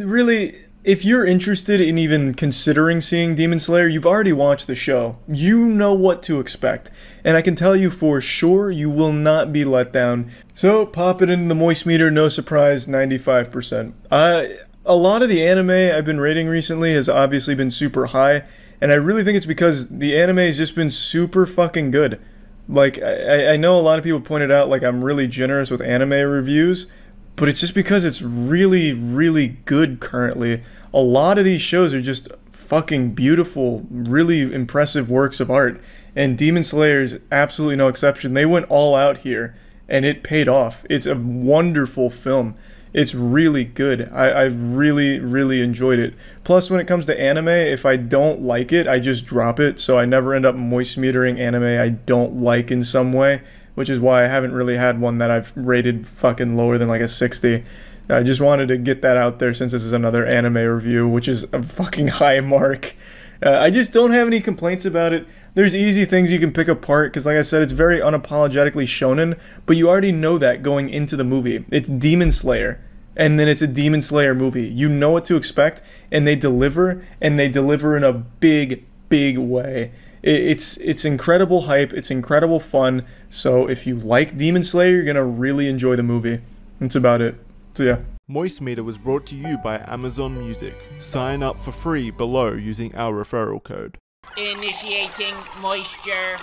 B: Really, if you're interested in even considering seeing Demon Slayer, you've already watched the show. You know what to expect. And I can tell you for sure, you will not be let down. So pop it into the moist meter, no surprise, 95%. A lot of the anime I've been rating recently has obviously been super high, and I really think it's because the anime has just been super fucking good. Like, I know a lot of people pointed out, like, I'm really generous with anime reviews, but it's just because it's really, really good currently. A lot of these shows are just fucking beautiful, really impressive works of art, and Demon Slayer is absolutely no exception. They went all out here, and it paid off. It's a wonderful film. It's really good. I really, really enjoyed it. Plus, when it comes to anime, if I don't like it, I just drop it, so I never end up moist metering anime I don't like in some way, which is why I haven't really had one that I've rated fucking lower than like a 60. I just wanted to get that out there since this is another anime review, which is a fucking high mark. I just don't have any complaints about it. There's easy things you can pick apart, because like I said, it's very unapologetically shonen, but you already know that going into the movie. It's Demon Slayer, and then it's a Demon Slayer movie. You know what to expect, and they deliver in a big, big way. It's incredible hype, it's incredible fun, so if you like Demon Slayer, you're gonna really enjoy the movie. That's about it. So yeah.
C: Moist Meter was brought to you by Amazon Music. Sign up for free below using our referral code.
A: Initiating moisture.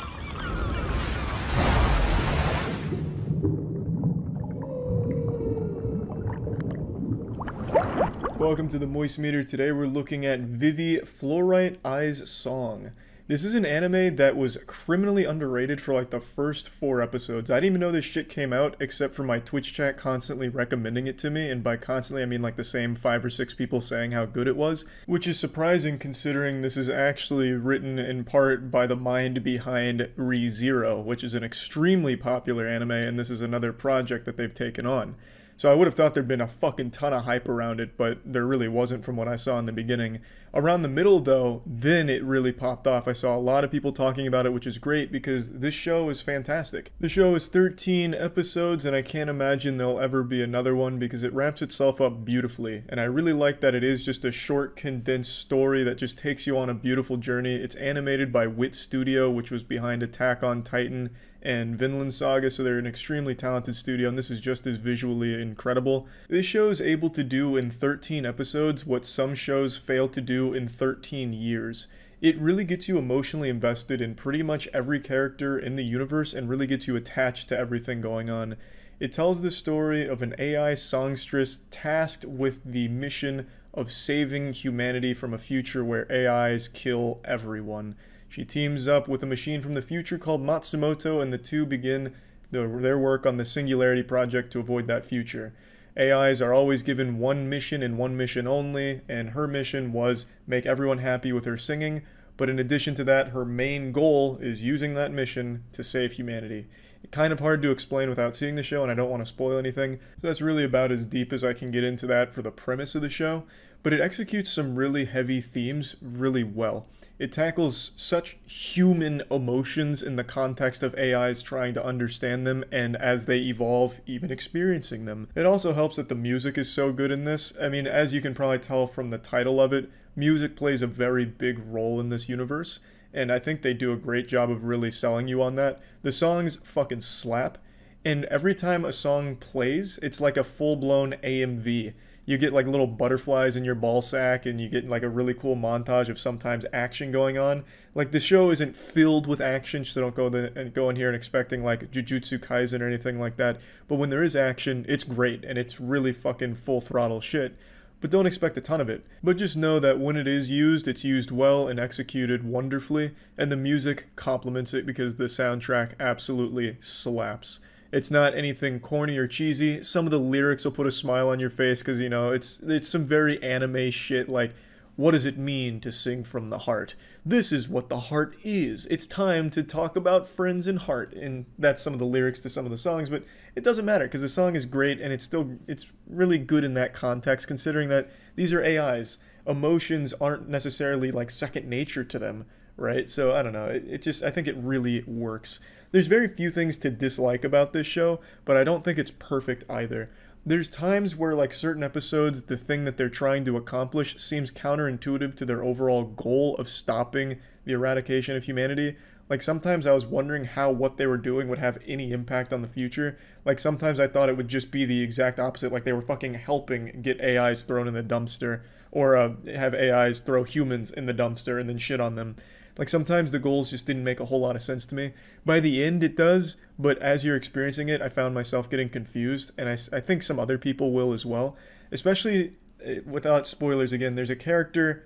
B: Welcome to the Moist Meter. Today we're looking at Vivy, Fluorite Eyes Song. This is an anime that was criminally underrated for like the first 4 episodes. I didn't even know this shit came out except for my Twitch chat constantly recommending it to me, and by constantly I mean like the same 5 or 6 people saying how good it was, which is surprising considering this is actually written in part by the mind behind ReZero, which is an extremely popular anime, and this is another project that they've taken on. So I would have thought there'd been a fucking ton of hype around it, but there really wasn't from what I saw in the beginning. Around the middle, though, then it really popped off. I saw a lot of people talking about it, which is great because this show is fantastic. The show is 13 episodes, and I can't imagine there'll ever be another one because it wraps itself up beautifully. And I really like that it is just a short, condensed story that just takes you on a beautiful journey. It's animated by Wit Studio, which was behind Attack on Titan and Vinland Saga, so they're an extremely talented studio, and this is just as visually incredible. This show is able to do in 13 episodes what some shows fail to do in 13 years. It really gets you emotionally invested in pretty much every character in the universe and really gets you attached to everything going on. It tells the story of an AI songstress tasked with the mission of saving humanity from a future where AIs kill everyone. She teams up with a machine from the future called Matsumoto, and the two begin their work on the Singularity Project to avoid that future. AIs are always given one mission and one mission only, and her mission was make everyone happy with her singing, but in addition to that, her main goal is using that mission to save humanity. Kind of hard to explain without seeing the show, and I don't want to spoil anything, so that's really about as deep as I can get into that for the premise of the show, but it executes some really heavy themes really well. It tackles such human emotions in the context of AIs trying to understand them and as they evolve, even experiencing them. It also helps that the music is so good in this. I mean, as you can probably tell from the title of it, music plays a very big role in this universe, and I think they do a great job of really selling you on that. The songs fucking slap, and every time a song plays, it's like a full-blown AMV. You get like little butterflies in your ball sack, and you get like a really cool montage of sometimes action going on. Like, the show isn't filled with action, so don't go in here and expecting like Jujutsu Kaisen or anything like that. But when there is action, it's great, and it's really fucking full throttle shit. But don't expect a ton of it. But just know that when it is used, it's used well and executed wonderfully, and the music complements it because the soundtrack absolutely slaps. It's not anything corny or cheesy. Some of the lyrics will put a smile on your face because, you know, it's some very anime shit like, what does it mean to sing from the heart? This is what the heart is. It's time to talk about friends and heart. And that's some of the lyrics to some of the songs, but it doesn't matter because the song is great and it's really good in that context, considering that these are AIs. Emotions aren't necessarily like second nature to them, right? So I don't know. I think it really works. There's very few things to dislike about this show, but I don't think it's perfect either. There's times where, like, certain episodes, the thing that they're trying to accomplish seems counterintuitive to their overall goal of stopping the eradication of humanity. Like, sometimes I was wondering how what they were doing would have any impact on the future. Like, sometimes I thought it would just be the exact opposite, like they were fucking helping get AIs thrown in the dumpster, or have AIs throw humans in the dumpster and then shit on them. Like, sometimes the goals just didn't make a whole lot of sense to me. By the end, it does, but as you're experiencing it, I found myself getting confused, and I think some other people will as well. Especially, without spoilers again, there's a character,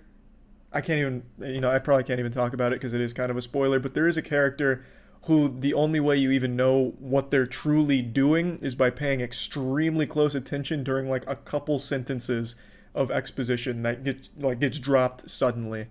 B: I can't even, you know, I probably can't even talk about it because it is kind of a spoiler, but there is a character who the only way you even know what they're truly doing is by paying extremely close attention during, like, a couple sentences of exposition that gets dropped suddenly.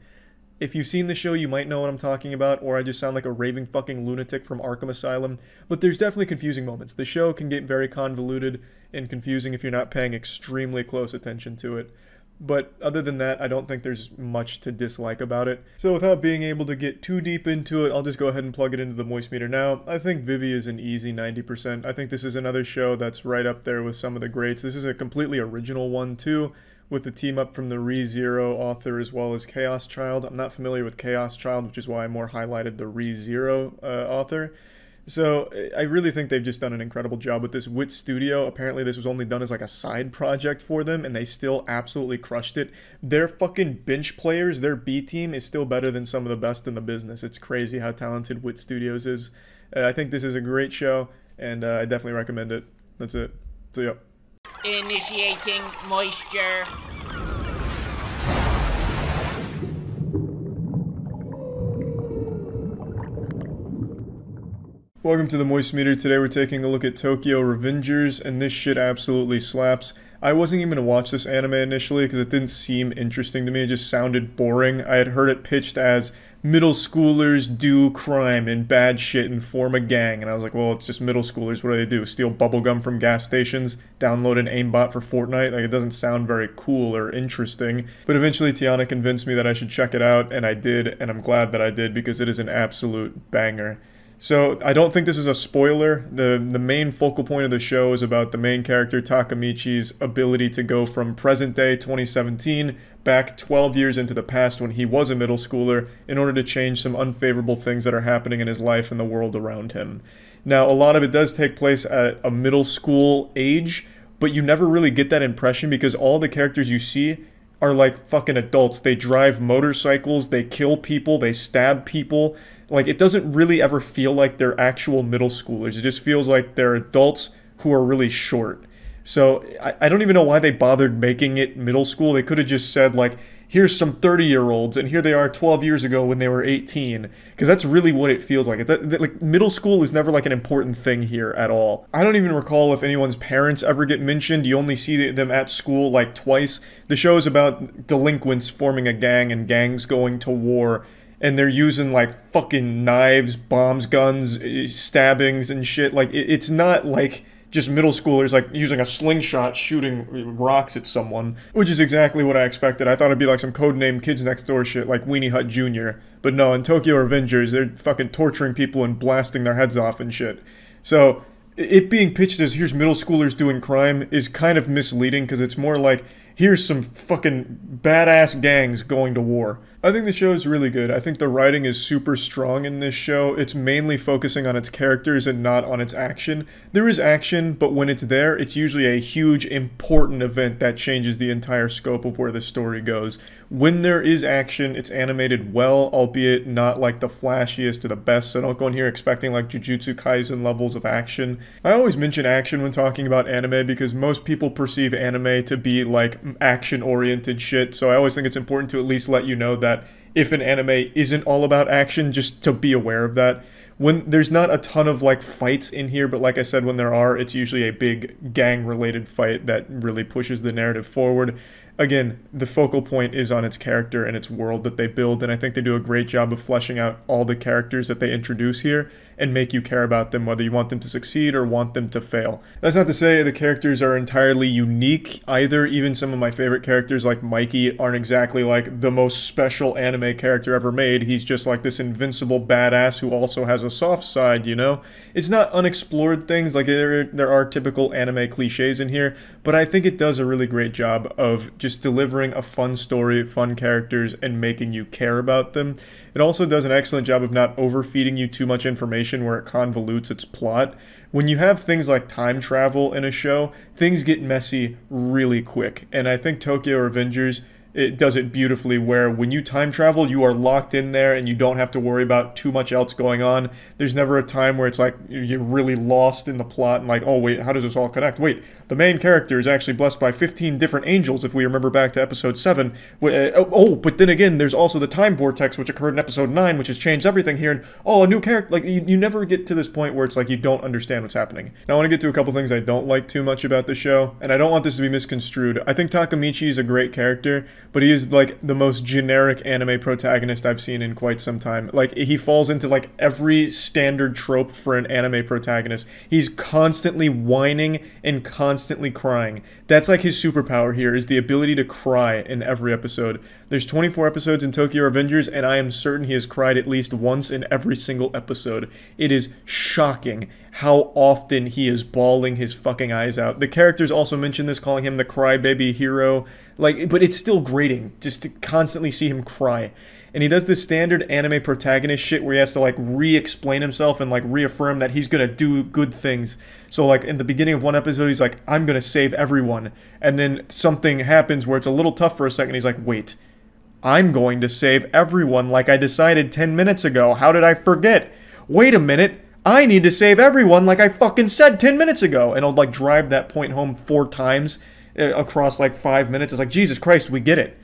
B: If you've seen the show, you might know what I'm talking about, or I just sound like a raving fucking lunatic from Arkham Asylum, but there's definitely confusing moments. The show can get very convoluted and confusing if you're not paying extremely close attention to it. But other than that, I don't think there's much to dislike about it. So without being able to get too deep into it, I'll just go ahead and plug it into the moist meter now. I think Vivy is an easy 90%. I think this is another show that's right up there with some of the greats. This is a completely original one too, with the team up from the ReZero author as well as Chaos Child. I'm not familiar with Chaos Child, which is why I more highlighted the ReZero author. So I really think they've just done an incredible job with this. Wit Studio, apparently this was only done as like a side project for them, and they still absolutely crushed it. Their fucking bench players, their B team is still better than some of the best in the business. It's crazy how talented Wit Studios is. I think this is a great show, and I definitely recommend it. That's it. So yeah.
A: Initiating moisture.
B: Welcome to the Moist Meter. Today we're taking a look at Tokyo Revengers, and this shit absolutely slaps. I wasn't even going to watch this anime initially because it didn't seem interesting to me. It just sounded boring. I had heard it pitched as middle schoolers do crime and bad shit and form a gang, and I was like, well, it's just middle schoolers. What do they do? Steal bubblegum from gas stations? Download an aimbot for Fortnite? Like, it doesn't sound very cool or interesting. But eventually Tiana convinced me that I should check it out, and I did, and I'm glad that I did because it is an absolute banger. So, I don't think this is a spoiler. The main focal point of the show is about the main character, Takamichi's ability to go from present day 2017 back 12 years into the past when he was a middle schooler in order to change some unfavorable things that are happening in his life and the world around him. Now, a lot of it does take place at a middle school age, but you never really get that impression because all the characters you see are like fucking adults. They drive motorcycles, they kill people, they stab people. Like, it doesn't really ever feel like they're actual middle schoolers. It just feels like they're adults who are really short. So I don't even know why they bothered making it middle school. They could have just said, like, here's some 30-year-olds, and here they are 12 years ago when they were 18. Because that's really what it feels like. Like, middle school is never, like, an important thing here at all. I don't even recall if anyone's parents ever get mentioned. You only see them at school, like, twice. The show is about delinquents forming a gang and gangs going to war. And they're using, like, fucking knives, bombs, guns, stabbings, and shit. Like, it's not, like, just middle schoolers, like, using a slingshot shooting rocks at someone. Which is exactly what I expected. I thought it'd be, like, some codename Kids Next Door shit, like Weenie Hut Jr. But no, in Tokyo Revengers, they're fucking torturing people and blasting their heads off and shit. So, it being pitched as, here's middle schoolers doing crime, is kind of misleading, because it's more like, here's some fucking badass gangs going to war. I think the show is really good. I think the writing is super strong in this show. It's mainly focusing on its characters and not on its action. There is action, but when it's there, it's usually a huge, important event that changes the entire scope of where the story goes. When there is action, it's animated well, albeit not like the flashiest or the best, so don't go in here expecting like Jujutsu Kaisen levels of action. I always mention action when talking about anime because most people perceive anime to be like action-oriented shit, so I always think it's important to at least let you know that if an anime isn't all about action, just to be aware of that. When there's not a ton of like fights in here, but like I said, when there are, it's usually a big gang-related fight that really pushes the narrative forward. Again, the focal point is on its character and its world that they build, and I think they do a great job of fleshing out all the characters that they introduce here and make you care about them, whether you want them to succeed or want them to fail. That's not to say the characters are entirely unique either. Even some of my favorite characters like Mikey aren't exactly like the most special anime character ever made. He's just like this invincible badass who also has a soft side, you know? It's not unexplored things, like there are typical anime cliches in here, but I think it does a really great job of just delivering a fun story, fun characters, and making you care about them. It also does an excellent job of not overfeeding you too much information where it convolutes its plot. When you have things like time travel in a show, things get messy really quick, and I think Tokyo Revengers, it does it beautifully where when you time travel, you are locked in there and you don't have to worry about too much else going on. There's never a time where it's like you're really lost in the plot and like, oh wait, how does this all connect? Wait, the main character is actually blessed by 15 different angels if we remember back to episode 7. But then again, there's also the time vortex which occurred in episode 9 which has changed everything here, and oh, a new character. Like, you never get to this point where it's like you don't understand what's happening. Now I want to get to a couple things I don't like too much about the show, and I don't want this to be misconstrued. I think Takemichi is a great character, but he is like the most generic anime protagonist I've seen in quite some time. Like, he falls into like every standard trope for an anime protagonist. He's constantly whining and constantly crying. That's like his superpower here, is the ability to cry in every episode. There's 24 episodes in Tokyo Revengers, and I am certain he has cried at least once in every single episode. It is shocking how often he is bawling his fucking eyes out. The characters also mention this, calling him the crybaby hero. Like, but it's still grating just to constantly see him cry. And he does this standard anime protagonist shit where he has to like re-explain himself and like reaffirm that he's gonna do good things. So like in the beginning of one episode, he's like, I'm gonna save everyone. And then something happens where it's a little tough for a second. He's like, wait, I'm going to save everyone like I decided 10 minutes ago. How did I forget? Wait a minute. I need to save everyone like I fucking said 10 minutes ago. And I'll like drive that point home 4 times across like 5 minutes. It's like, Jesus Christ, we get it.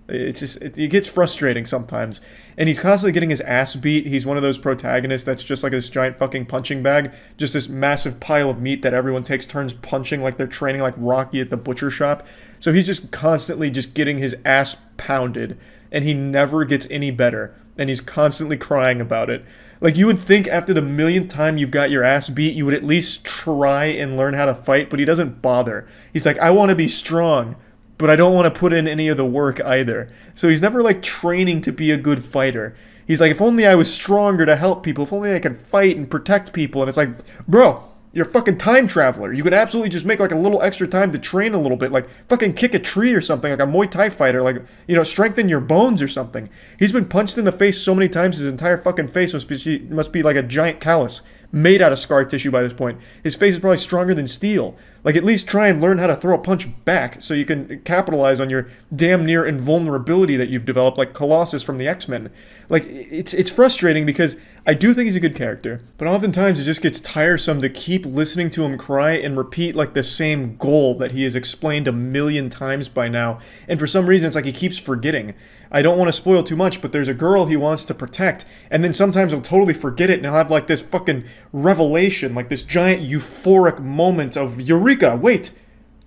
B: It's just, it gets frustrating sometimes. And he's constantly getting his ass beat. He's one of those protagonists that's just like this giant fucking punching bag. Just this massive pile of meat that everyone takes turns punching like they're training like Rocky at the butcher shop. So he's just constantly just getting his ass pounded. And he never gets any better. And he's constantly crying about it. Like, you would think after the millionth time you've got your ass beat, you would at least try and learn how to fight, but he doesn't bother. He's like, I want to be strong, but I don't want to put in any of the work either. So he's never, like, training to be a good fighter. He's like, if only I was stronger to help people, if only I could fight and protect people. And it's like, bro, you're a fucking time traveler. You could absolutely just make, like, a little extra time to train a little bit. Like, fucking kick a tree or something, like a Muay Thai fighter. Like, you know, strengthen your bones or something. He's been punched in the face so many times, his entire fucking face must be like a giant callus. made out of scar tissue by this point. His face is probably stronger than steel. Like, at least try and learn how to throw a punch back so you can capitalize on your damn near invulnerability that you've developed, like Colossus from the X-Men. Like, it's frustrating because I do think he's a good character, but oftentimes it just gets tiresome to keep listening to him cry and repeat, like, the same goal that he has explained a million times by now, and for some reason it's like he keeps forgetting. I don't want to spoil too much, but there's a girl he wants to protect, and then sometimes he'll totally forget it, and he'll have, like, this fucking revelation, like this giant euphoric moment of, Eureka, wait!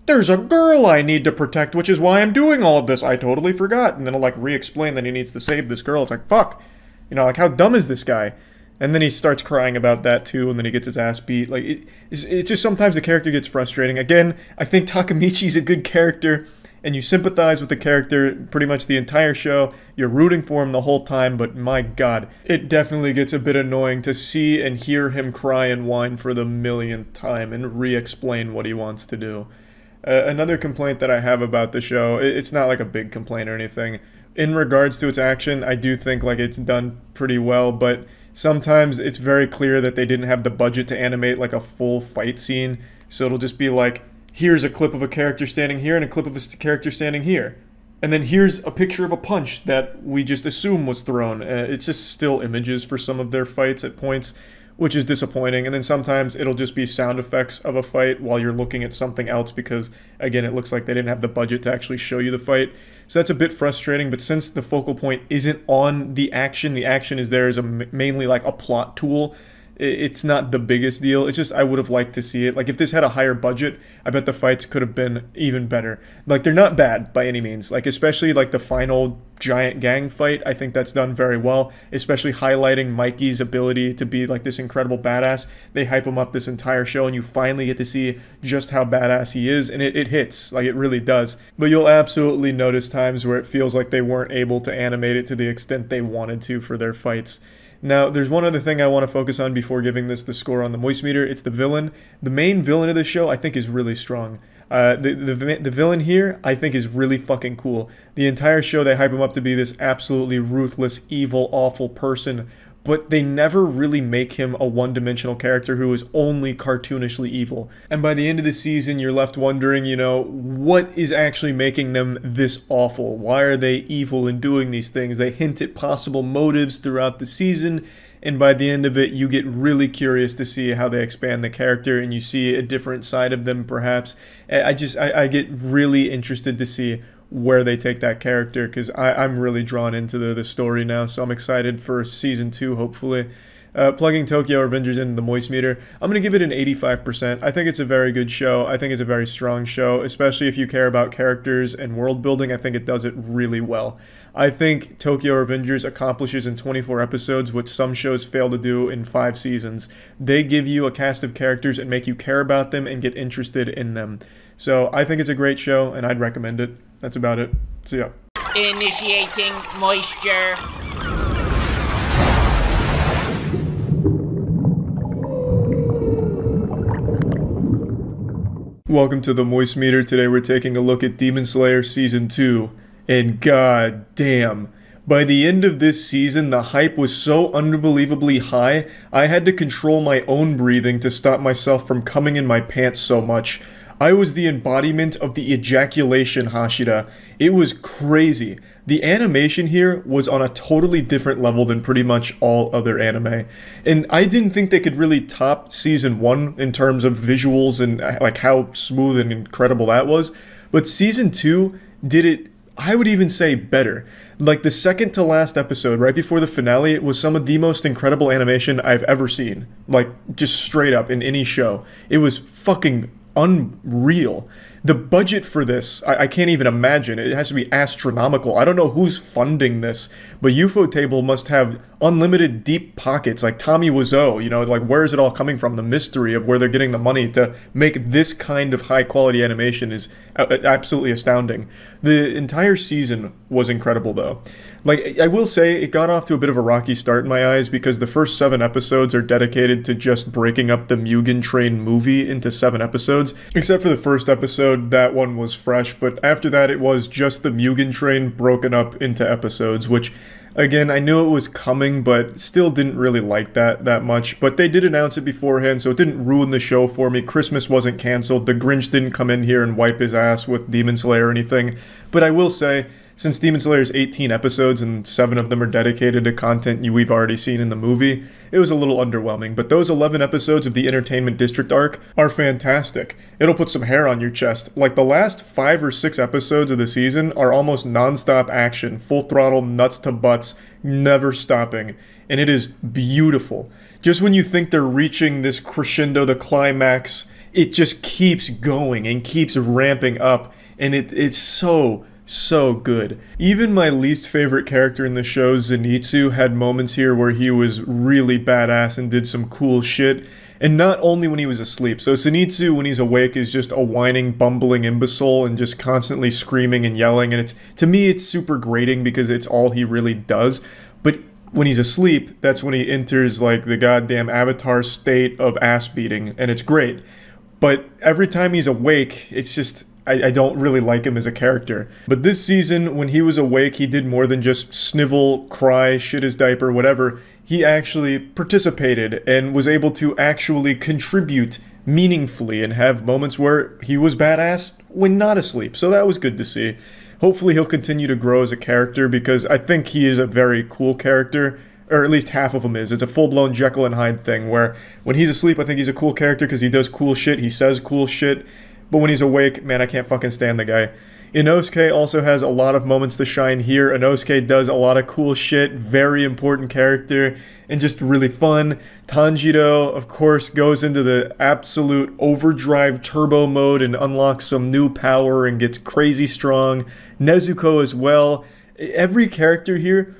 B: There's a girl I need to protect, which is why I'm doing all of this. I totally forgot. And then he'll, like, re-explain that he needs to save this girl. It's like, fuck. You know, like, how dumb is this guy? And then he starts crying about that, too, and then he gets his ass beat. Like, it's just sometimes the character gets frustrating. Again, I think Takemichi's a good character, and you sympathize with the character pretty much the entire show. You're rooting for him the whole time, but my god, it definitely gets a bit annoying to see and hear him cry and whine for the millionth time and re-explain what he wants to do. Another complaint that I have about the show, it's not like a big complaint or anything. In regards to its action, I do think like it's done pretty well, but sometimes it's very clear that they didn't have the budget to animate like a full fight scene, so it'll just be like, here's a clip of a character standing here and a clip of a character standing here. And then here's a picture of a punch that we just assume was thrown. It's just still images for some of their fights at points, which is disappointing. And then sometimes it'll just be sound effects of a fight while you're looking at something else because, again, it looks like they didn't have the budget to actually show you the fight. So that's a bit frustrating, but since the focal point isn't on the action is there as mainly like a plot tool, it's not the biggest deal. It's just I would have liked to see it. Like, if this had a higher budget, I bet the fights could have been even better. Like, they're not bad by any means. Like, especially like the final giant gang fight, I think that's done very well, especially highlighting Mikey's ability to be like this incredible badass. They hype him up this entire show, and you finally get to see just how badass he is, and it hits. Like, it really does. But you'll absolutely notice times where it feels like they weren't able to animate it to the extent they wanted to for their fights. Now, there's one other thing I want to focus on before giving this the score on the Moist Meter. It's the villain. The main villain of the show, I think, is really strong. The villain here, I think, is really fucking cool. The entire show, they hype him up to be this absolutely ruthless, evil, awful person, but they never really make him a one-dimensional character who is only cartoonishly evil. And by the end of the season, you're left wondering, you know, what is actually making them this awful? Why are they evil in doing these things? They hint at possible motives throughout the season, and by the end of it, you get really curious to see how they expand the character, and you see a different side of them, perhaps. I get really interested to see where they take that character, because I'm really drawn into the story now, so I'm excited for Season 2, hopefully. Plugging Tokyo Revengers into the Moist Meter, I'm going to give it an 85%. I think it's a very good show. I think it's a very strong show, especially if you care about characters and world building. I think it does it really well. I think Tokyo Revengers accomplishes in 24 episodes what some shows fail to do in 5 seasons. They give you a cast of characters and make you care about them and get interested in them. So I think it's a great show, and I'd recommend it. That's about it. See ya.
A: Initiating moisture.
B: Welcome to the Moist Meter. Today we're taking a look at Demon Slayer Season 2. And god damn, by the end of this season, the hype was so unbelievably high, I had to control my own breathing to stop myself from coming in my pants so much. I was the embodiment of the ejaculation Hashira. It was crazy. The animation here was on a totally different level than pretty much all other anime. And I didn't think they could really top Season 1 in terms of visuals and like how smooth and incredible that was. But Season 2 did it, I would even say, better. Like the second to last episode, right before the finale, it was some of the most incredible animation I've ever seen. Like, just straight up in any show. It was fucking unreal. The budget for this, I can't even imagine. It has to be astronomical. I don't know who's funding this, but Ufotable must have unlimited deep pockets, like Tommy Wiseau. You know, like, where is it all coming from? The mystery of where they're getting the money to make this kind of high-quality animation is absolutely astounding. The entire season was incredible, though. Like, I will say, it got off to a bit of a rocky start in my eyes because the first 7 episodes are dedicated to just breaking up the Mugen Train movie into 7 episodes. Except for the first episode, that one was fresh, but after that it was just the Mugen Train broken up into episodes, which Again, I knew it was coming, but still didn't really like that much. But they did announce it beforehand, so it didn't ruin the show for me. Christmas wasn't canceled. The Grinch didn't come in here and wipe his ass with Demon Slayer or anything. But I will say, since Demon Slayer is 18 episodes and 7 of them are dedicated to content we've already seen in the movie, it was a little underwhelming. But those 11 episodes of the Entertainment District arc are fantastic. It'll put some hair on your chest. Like, the last 5 or 6 episodes of the season are almost non-stop action, full throttle, nuts to butts, never stopping. And it is beautiful. Just when you think they're reaching this crescendo, the climax, it just keeps going and keeps ramping up. And it's so good. Even my least favorite character in the show, Zenitsu, had moments here where he was really badass and did some cool shit. And not only when he was asleep. So Zenitsu, when he's awake, is just a whining, bumbling imbecile and just constantly screaming and yelling. And to me, it's super grating because it's all he really does. But when he's asleep, that's when he enters like the goddamn avatar state of ass beating. And it's great. But every time he's awake, it's just... I don't really like him as a character. But this season, when he was awake, he did more than just snivel, cry, shit his diaper, whatever. He actually participated and was able to actually contribute meaningfully and have moments where he was badass when not asleep. So that was good to see. Hopefully he'll continue to grow as a character because I think he is a very cool character. Or at least half of him is. It's a full-blown Jekyll and Hyde thing where when he's asleep, I think he's a cool character because he does cool shit, he says cool shit. But when he's awake, man, I can't fucking stand the guy. Inosuke also has a lot of moments to shine here. Inosuke does a lot of cool shit, very important character, and just really fun. Tanjiro, of course, goes into the absolute overdrive turbo mode and unlocks some new power and gets crazy strong. Nezuko as well. Every character here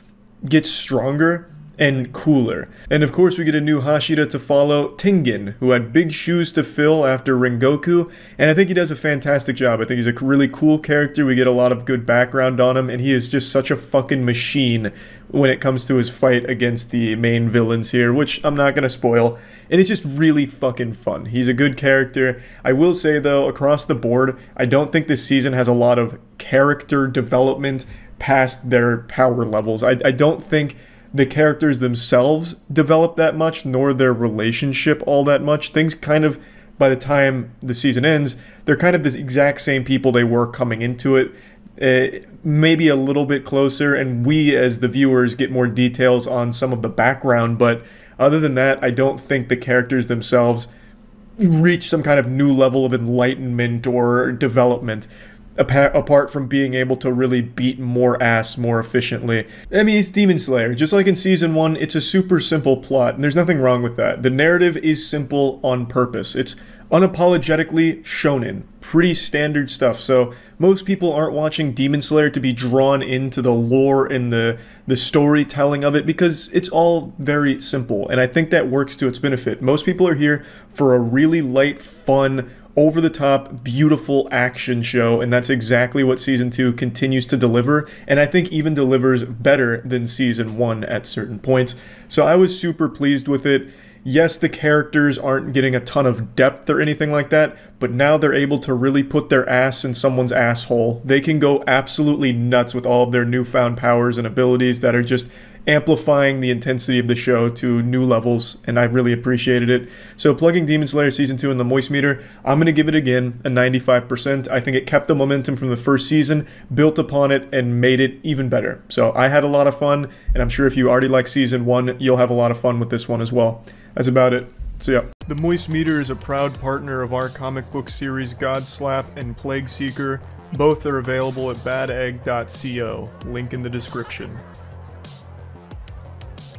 B: gets stronger and cooler. And of course we get a new Hashira to follow, Tengen, who had big shoes to fill after Rengoku, and I think he does a fantastic job. I think he's a really cool character, we get a lot of good background on him, and he is just such a fucking machine when it comes to his fight against the main villains here, which I'm not gonna spoil, and it's just really fucking fun. He's a good character. I will say though, across the board, I don't think this season has a lot of character development past their power levels. I don't think the characters themselves develop that much, nor their relationship all that much. Things kind of, by the time the season ends, they're kind of the exact same people they were coming into it. Maybe a little bit closer, and we as the viewers get more details on some of the background, but other than that, I don't think the characters themselves reach some kind of new level of enlightenment or development. Apart from being able to really beat more ass more efficiently. I mean, it's Demon Slayer. Just like in Season 1, it's a super simple plot, and there's nothing wrong with that. The narrative is simple on purpose. It's unapologetically shonen. Pretty standard stuff, so most people aren't watching Demon Slayer to be drawn into the lore and the storytelling of it because it's all very simple, and I think that works to its benefit. Most people are here for a really light, fun, over-the-top, beautiful action show, and that's exactly what Season 2 continues to deliver, and I think even delivers better than Season 1 at certain points. So I was super pleased with it. Yes, the characters aren't getting a ton of depth or anything like that, but now they're able to really put their ass in someone's asshole. They can go absolutely nuts with all of their newfound powers and abilities that are just amplifying the intensity of the show to new levels, and I really appreciated it. So plugging Demon Slayer Season 2 in the Moist Meter, I'm going to give it again a 95%. I think it kept the momentum from the first season, built upon it, and made it even better. So I had a lot of fun, and I'm sure if you already like Season 1, you'll have a lot of fun with this one as well. That's about it. So yeah. The Moist Meter is a proud partner of our comic book series Godslap and Plague Seeker. Both are available at badegg.co, link in the description.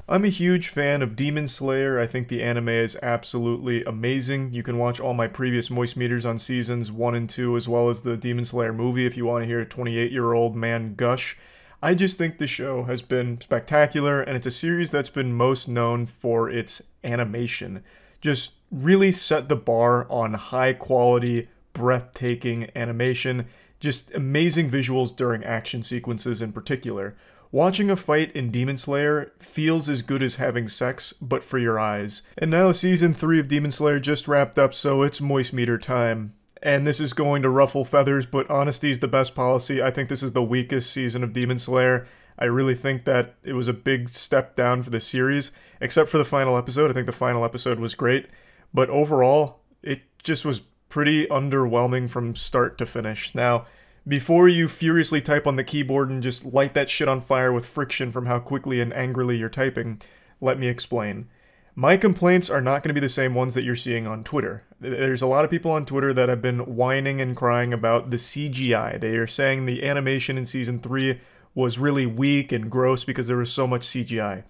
B: I'm a huge fan of Demon Slayer. I think the anime is absolutely amazing. You can watch all my previous Moist Meters on Seasons 1 and 2, as well as the Demon Slayer movie if you want to hear a 28-year-old man gush. I just think the show has been spectacular, and it's a series that's been most known for its animation. Just really set the bar on high-quality, breathtaking animation. Just amazing visuals during action sequences in particular. Watching a fight in Demon Slayer feels as good as having sex, but for your eyes. And now Season 3 of Demon Slayer just wrapped up, so it's Moist Meter time. And this is going to ruffle feathers, but honesty is the best policy. I think this is the weakest season of Demon Slayer. I really think that it was a big step down for the series, except for the final episode. I think the final episode was great, but overall, it just was pretty underwhelming from start to finish. Now, before you furiously type on the keyboard and just light that shit on fire with friction from how quickly and angrily you're typing, let me explain. My complaints are not going to be the same ones that you're seeing on Twitter. There's a lot of people on Twitter that have been whining and crying about the CGI. They are saying the animation in Season 3 was really weak and gross because there was so much CGI.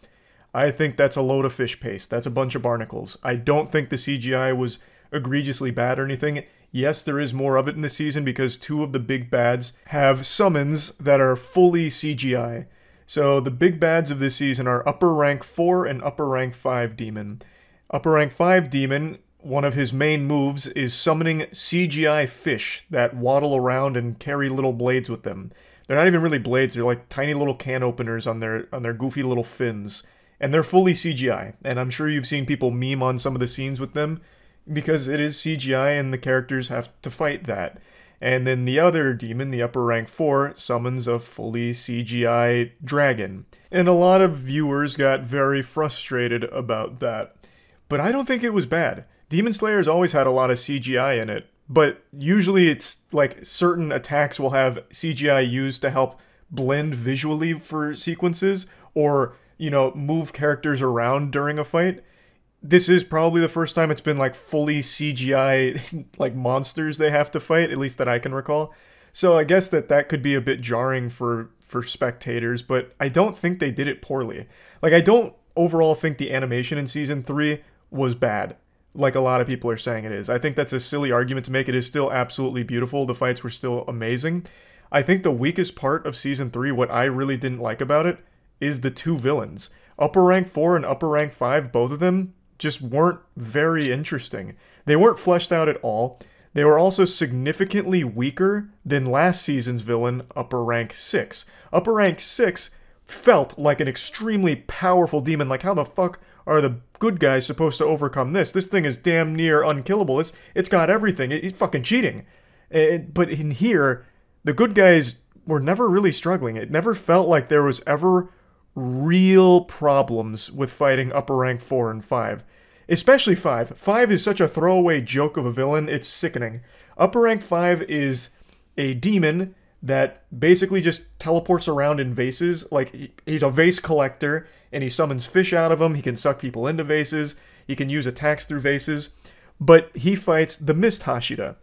B: I think that's a load of fish paste. That's a bunch of barnacles. I don't think the CGI was egregiously bad or anything. Yes, there is more of it in the season because 2 of the big bads have summons that are fully CGI. So the big bads of this season are Upper Rank 4 and Upper Rank 5 Demon. Upper Rank 5 Demon, one of his main moves is summoning CGI fish that waddle around and carry little blades with them. They're not even really blades, they're like tiny little can openers on their goofy little fins. And they're fully CGI, and I'm sure you've seen people meme on some of the scenes with them, because it is CGI and the characters have to fight that. And then the other demon, the Upper Rank 4, summons a fully CGI dragon. And a lot of viewers got very frustrated about that. But I don't think it was bad. Demon Slayer's always had a lot of CGI in it, but usually it's like certain attacks will have CGI used to help blend visually for sequences, or, you know, move characters around during a fight. This is probably the first time it's been like fully CGI like monsters they have to fight, at least that I can recall. So I guess that could be a bit jarring for spectators, but I don't think they did it poorly. Like, I don't overall think the animation in Season 3 was bad, like a lot of people are saying it is. I think that's a silly argument to make. It is still absolutely beautiful. The fights were still amazing. I think the weakest part of Season 3, what I really didn't like about it, is the 2 villains. Upper Rank 4 and Upper Rank 5, both of them, just weren't very interesting. They weren't fleshed out at all. They were also significantly weaker than last season's villain, Upper Rank 6. Upper Rank 6 felt like an extremely powerful demon. Like, how the fuck are the good guys supposed to overcome this? This thing is damn near unkillable. It's got everything. It's fucking cheating. But in here, the good guys were never really struggling. It never felt like there was ever real problems with fighting Upper Rank 4 and 5. Especially 5. 5 is such a throwaway joke of a villain, it's sickening. Upper Rank 5 is a demon that basically just teleports around in vases. Like, he's a vase collector, and he summons fish out of them. He can suck people into vases. He can use attacks through vases. But he fights the Mist Hashira.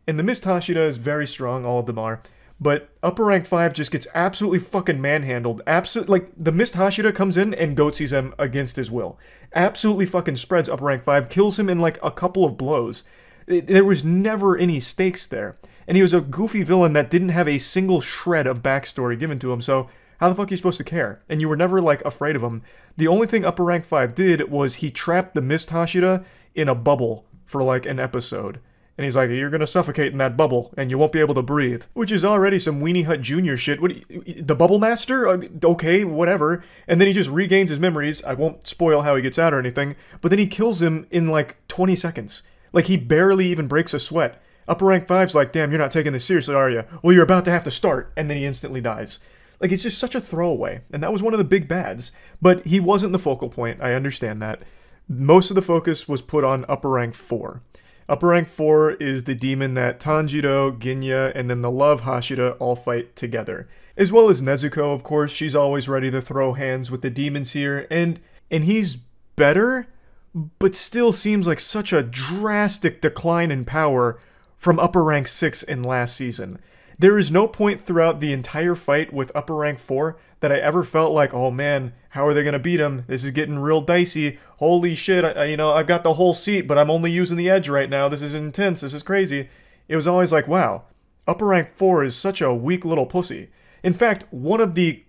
B: And the Mist Hashira is very strong, all of them are. But Upper Rank 5 just gets absolutely fucking manhandled. Like, the Mist Hashira comes in and goatsies him against his will. Absolutely fucking spreads Upper Rank 5, kills him in like a couple of blows. There was never any stakes there. And he was a goofy villain that didn't have a single shred of backstory given to him, so how the fuck are you supposed to care? And you were never, like, afraid of him. The only thing Upper Rank 5 did was he trapped the Mist Hashira in a bubble for, like, an episode. And he's like, you're gonna suffocate in that bubble, and you won't be able to breathe. Which is already some Weenie Hut Jr. shit. What, the Bubble Master? Okay, whatever. And then he just regains his memories. I won't spoil how he gets out or anything. But then he kills him in like 20 seconds. Like, he barely even breaks a sweat. Upper Rank 5's like, damn, you're not taking this seriously, are you? Well, you're about to have to start. And then he instantly dies. Like, it's just such a throwaway. And that was one of the big bads. But he wasn't the focal point. I understand that. Most of the focus was put on Upper Rank 4. Upper Rank 4 is the demon that Tanjiro, Ginya, and then the Love Hashira all fight together. As well as Nezuko, of course. She's always ready to throw hands with the demons here. And he's better, but still seems like such a drastic decline in power from Upper Rank 6 in last season. There is no point throughout the entire fight with Upper Rank 4 that I ever felt like, oh man, how are they going to beat him? This is getting real dicey. Holy shit, I've got the whole seat, but I'm only using the edge right now. This is intense. This is crazy. It was always like, wow, Upper Rank 4 is such a weak little pussy. In fact, one of the...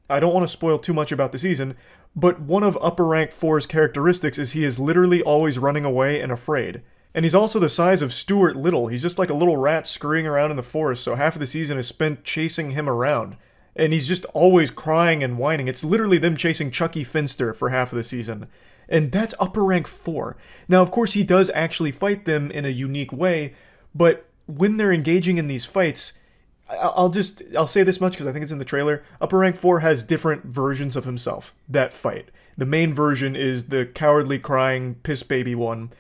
B: I don't want to spoil too much about the season, but one of Upper Rank 4's characteristics is he is literally always running away and afraid. And he's also the size of Stuart Little. He's just like a little rat scurrying around in the forest, so half of the season is spent chasing him around. And he's just always crying and whining. It's literally them chasing Chucky Finster for half of the season. And that's Upper Rank 4. Now, of course, he does actually fight them in a unique way, but when they're engaging in these fights, I'll say this much because I think it's in the trailer. Upper Rank 4 has different versions of himself that fight. The main version is the cowardly crying piss baby one.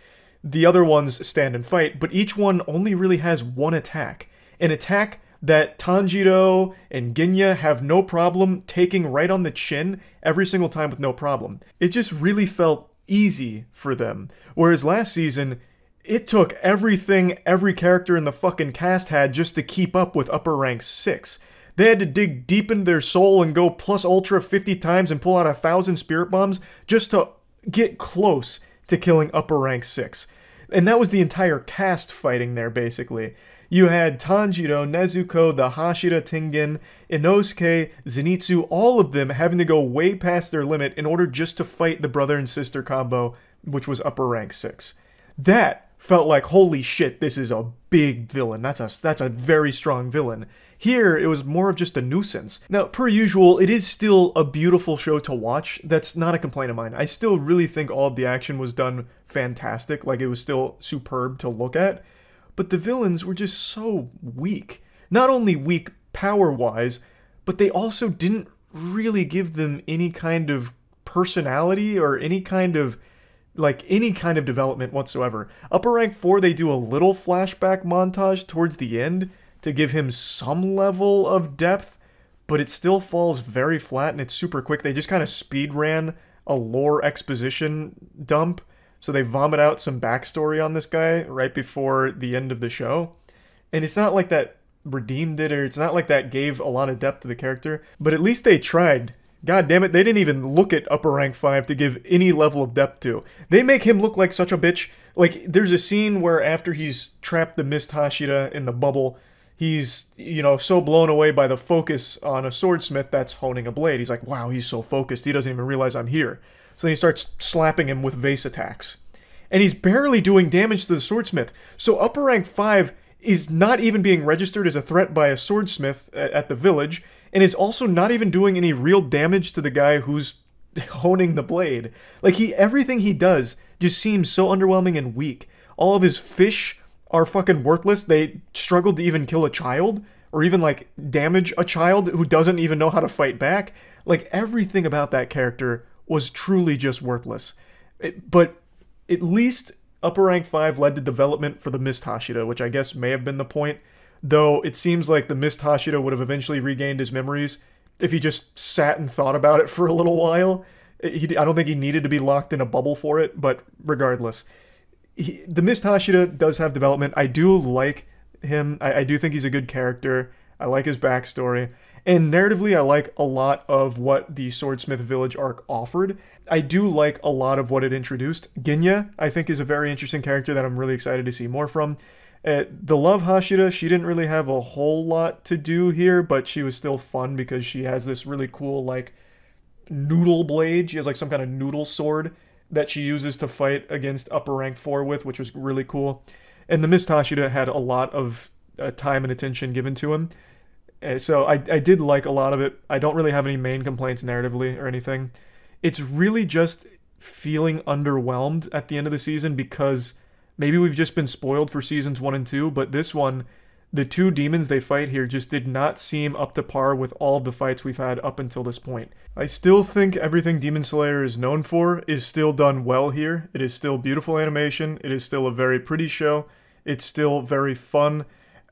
B: The other ones stand and fight, but each one only really has one attack. An attack that Tanjiro and Genya have no problem taking right on the chin every single time with no problem. It just really felt easy for them. Whereas last season, it took everything every character in the fucking cast had just to keep up with Upper Rank 6. They had to dig deep into their soul and go plus ultra 50 times and pull out 1,000 spirit bombs just to get close to killing Upper Rank 6. And that was the entire cast fighting there, basically. You had Tanjiro, Nezuko, the Hashira Tengen, Inosuke, Zenitsu, all of them having to go way past their limit in order just to fight the brother and sister combo, which was Upper Rank 6. That felt like, holy shit, this is a big villain. That's a very strong villain. Here, it was more of just a nuisance. Now, per usual, it is still a beautiful show to watch. That's not a complaint of mine. I still really think all of the action was done fantastic. Like, it was still superb to look at. But the villains were just so weak. Not only weak power-wise, but they also didn't really give them any kind of personality or any kind of development whatsoever. Upper Rank 4, they do a little flashback montage towards the end to give him some level of depth, but it still falls very flat and it's super quick. They just kind of speed ran a lore exposition dump, so they vomit out some backstory on this guy right before the end of the show. And it's not like that redeemed it, or it's not like that gave a lot of depth to the character, but at least they tried. God damn it, they didn't even look at Upper Rank 5 to give any level of depth to. They make him look like such a bitch. Like, there's a scene where after he's trapped the Mist Hashira in the bubble, he's, so blown away by the focus on a swordsmith that's honing a blade. He's like, wow, he's so focused, he doesn't even realize I'm here. So then he starts slapping him with vase attacks. And he's barely doing damage to the swordsmith. So Upper Rank 5 is not even being registered as a threat by a swordsmith at the village, and is also not even doing any real damage to the guy who's honing the blade. Like, everything he does just seems so underwhelming and weak. All of his fish are fucking worthless. They struggled to even kill a child, or even, like, damage a child who doesn't even know how to fight back. Like, everything about that character was truly just worthless. But at least Upper Rank 5 led to development for the Mist Hashira, which I guess may have been the point. Though it seems like the Mist Hashira would have eventually regained his memories if he just sat and thought about it for a little while. I don't think he needed to be locked in a bubble for it, but regardless. The Mist Hashira does have development. I do like him. I do think he's a good character. I like his backstory. And narratively, I like a lot of what the Swordsmith Village arc offered. I do like a lot of what it introduced. Genya, I think, is a very interesting character that I'm really excited to see more from. The Love Hashira, she didn't really have a whole lot to do here, but she was still fun because she has this really cool, like, noodle blade. She has, like, some kind of noodle sword that she uses to fight against Upper Rank 4 with, which was really cool. And the Mist Hashira had a lot of time and attention given to him. So I did like a lot of it. I don't really have any main complaints narratively or anything. It's really just feeling underwhelmed at the end of the season because maybe we've just been spoiled for seasons 1 and 2, but this one, the two demons they fight here just did not seem up to par with all of the fights we've had up until this point. I still think everything Demon Slayer is known for is still done well here. It is still beautiful animation. It is still a very pretty show. It's still very fun.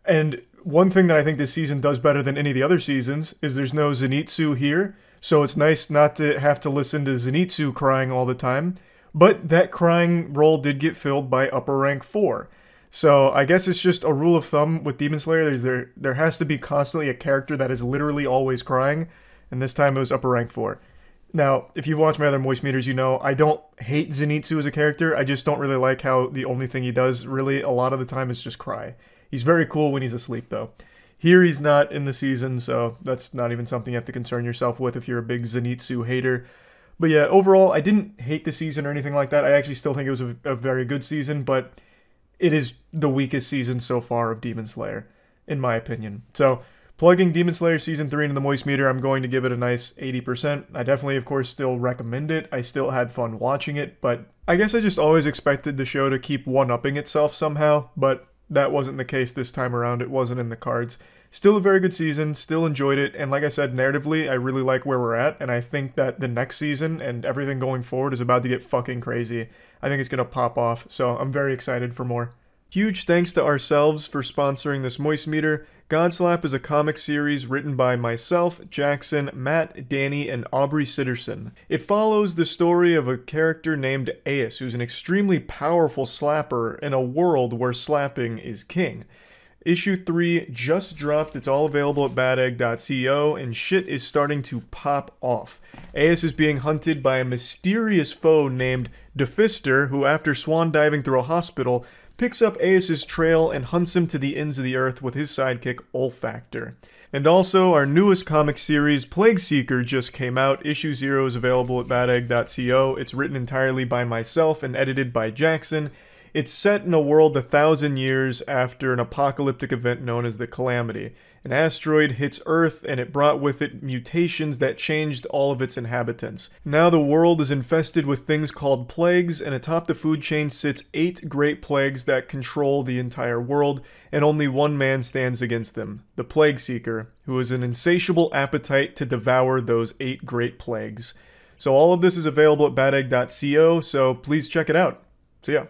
B: And one thing that I think this season does better than any of the other seasons is there's no Zenitsu here, so it's nice not to have to listen to Zenitsu crying all the time. But that crying role did get filled by Upper Rank 4. So I guess it's just a rule of thumb with Demon Slayer. There has to be constantly a character that is literally always crying, and this time it was Upper Rank 4. Now, if you've watched my other Moist Meters, you know I don't hate Zenitsu as a character. I just don't really like how the only thing he does really a lot of the time is just cry. He's very cool when he's asleep, though. Here he's not in the season, so that's not even something you have to concern yourself with if you're a big Zenitsu hater. But yeah, overall, I didn't hate the season or anything like that. I actually still think it was a very good season, but it is the weakest season so far of Demon Slayer, in my opinion. So, plugging Demon Slayer Season 3 into the Moist Meter, I'm going to give it a nice 80%. I definitely, of course, still recommend it. I still had fun watching it, but I guess I just always expected the show to keep one-upping itself somehow, but that wasn't the case this time around. It wasn't in the cards. Still a very good season, still enjoyed it, and like I said, narratively, I really like where we're at, and I think that the next season and everything going forward is about to get fucking crazy. I think it's gonna pop off, so I'm very excited for more. Huge thanks to ourselves for sponsoring this Moist Meter. Godslap is a comic series written by myself, Jackson, Matt, Danny, and Aubrey Sitterson. It follows the story of a character named Ace, who's an extremely powerful slapper in a world where slapping is king. Issue 3 just dropped, it's all available at badegg.co, and shit is starting to pop off. Ace is being hunted by a mysterious foe named Defister, who after swan diving through a hospital, picks up Ace's trail and hunts him to the ends of the earth with his sidekick Olfactor. And also, our newest comic series, Plague Seeker, just came out. Issue 0 is available at badegg.co. It's written entirely by myself and edited by Jackson. It's set in a world 1,000 years after an apocalyptic event known as the Calamity. An asteroid hits Earth, and it brought with it mutations that changed all of its inhabitants. Now the world is infested with things called plagues, and atop the food chain sits 8 great plagues that control the entire world, and only one man stands against them, the Plague Seeker, who has an insatiable appetite to devour those 8 great plagues. So all of this is available at badegg.co, so please check it out. See ya.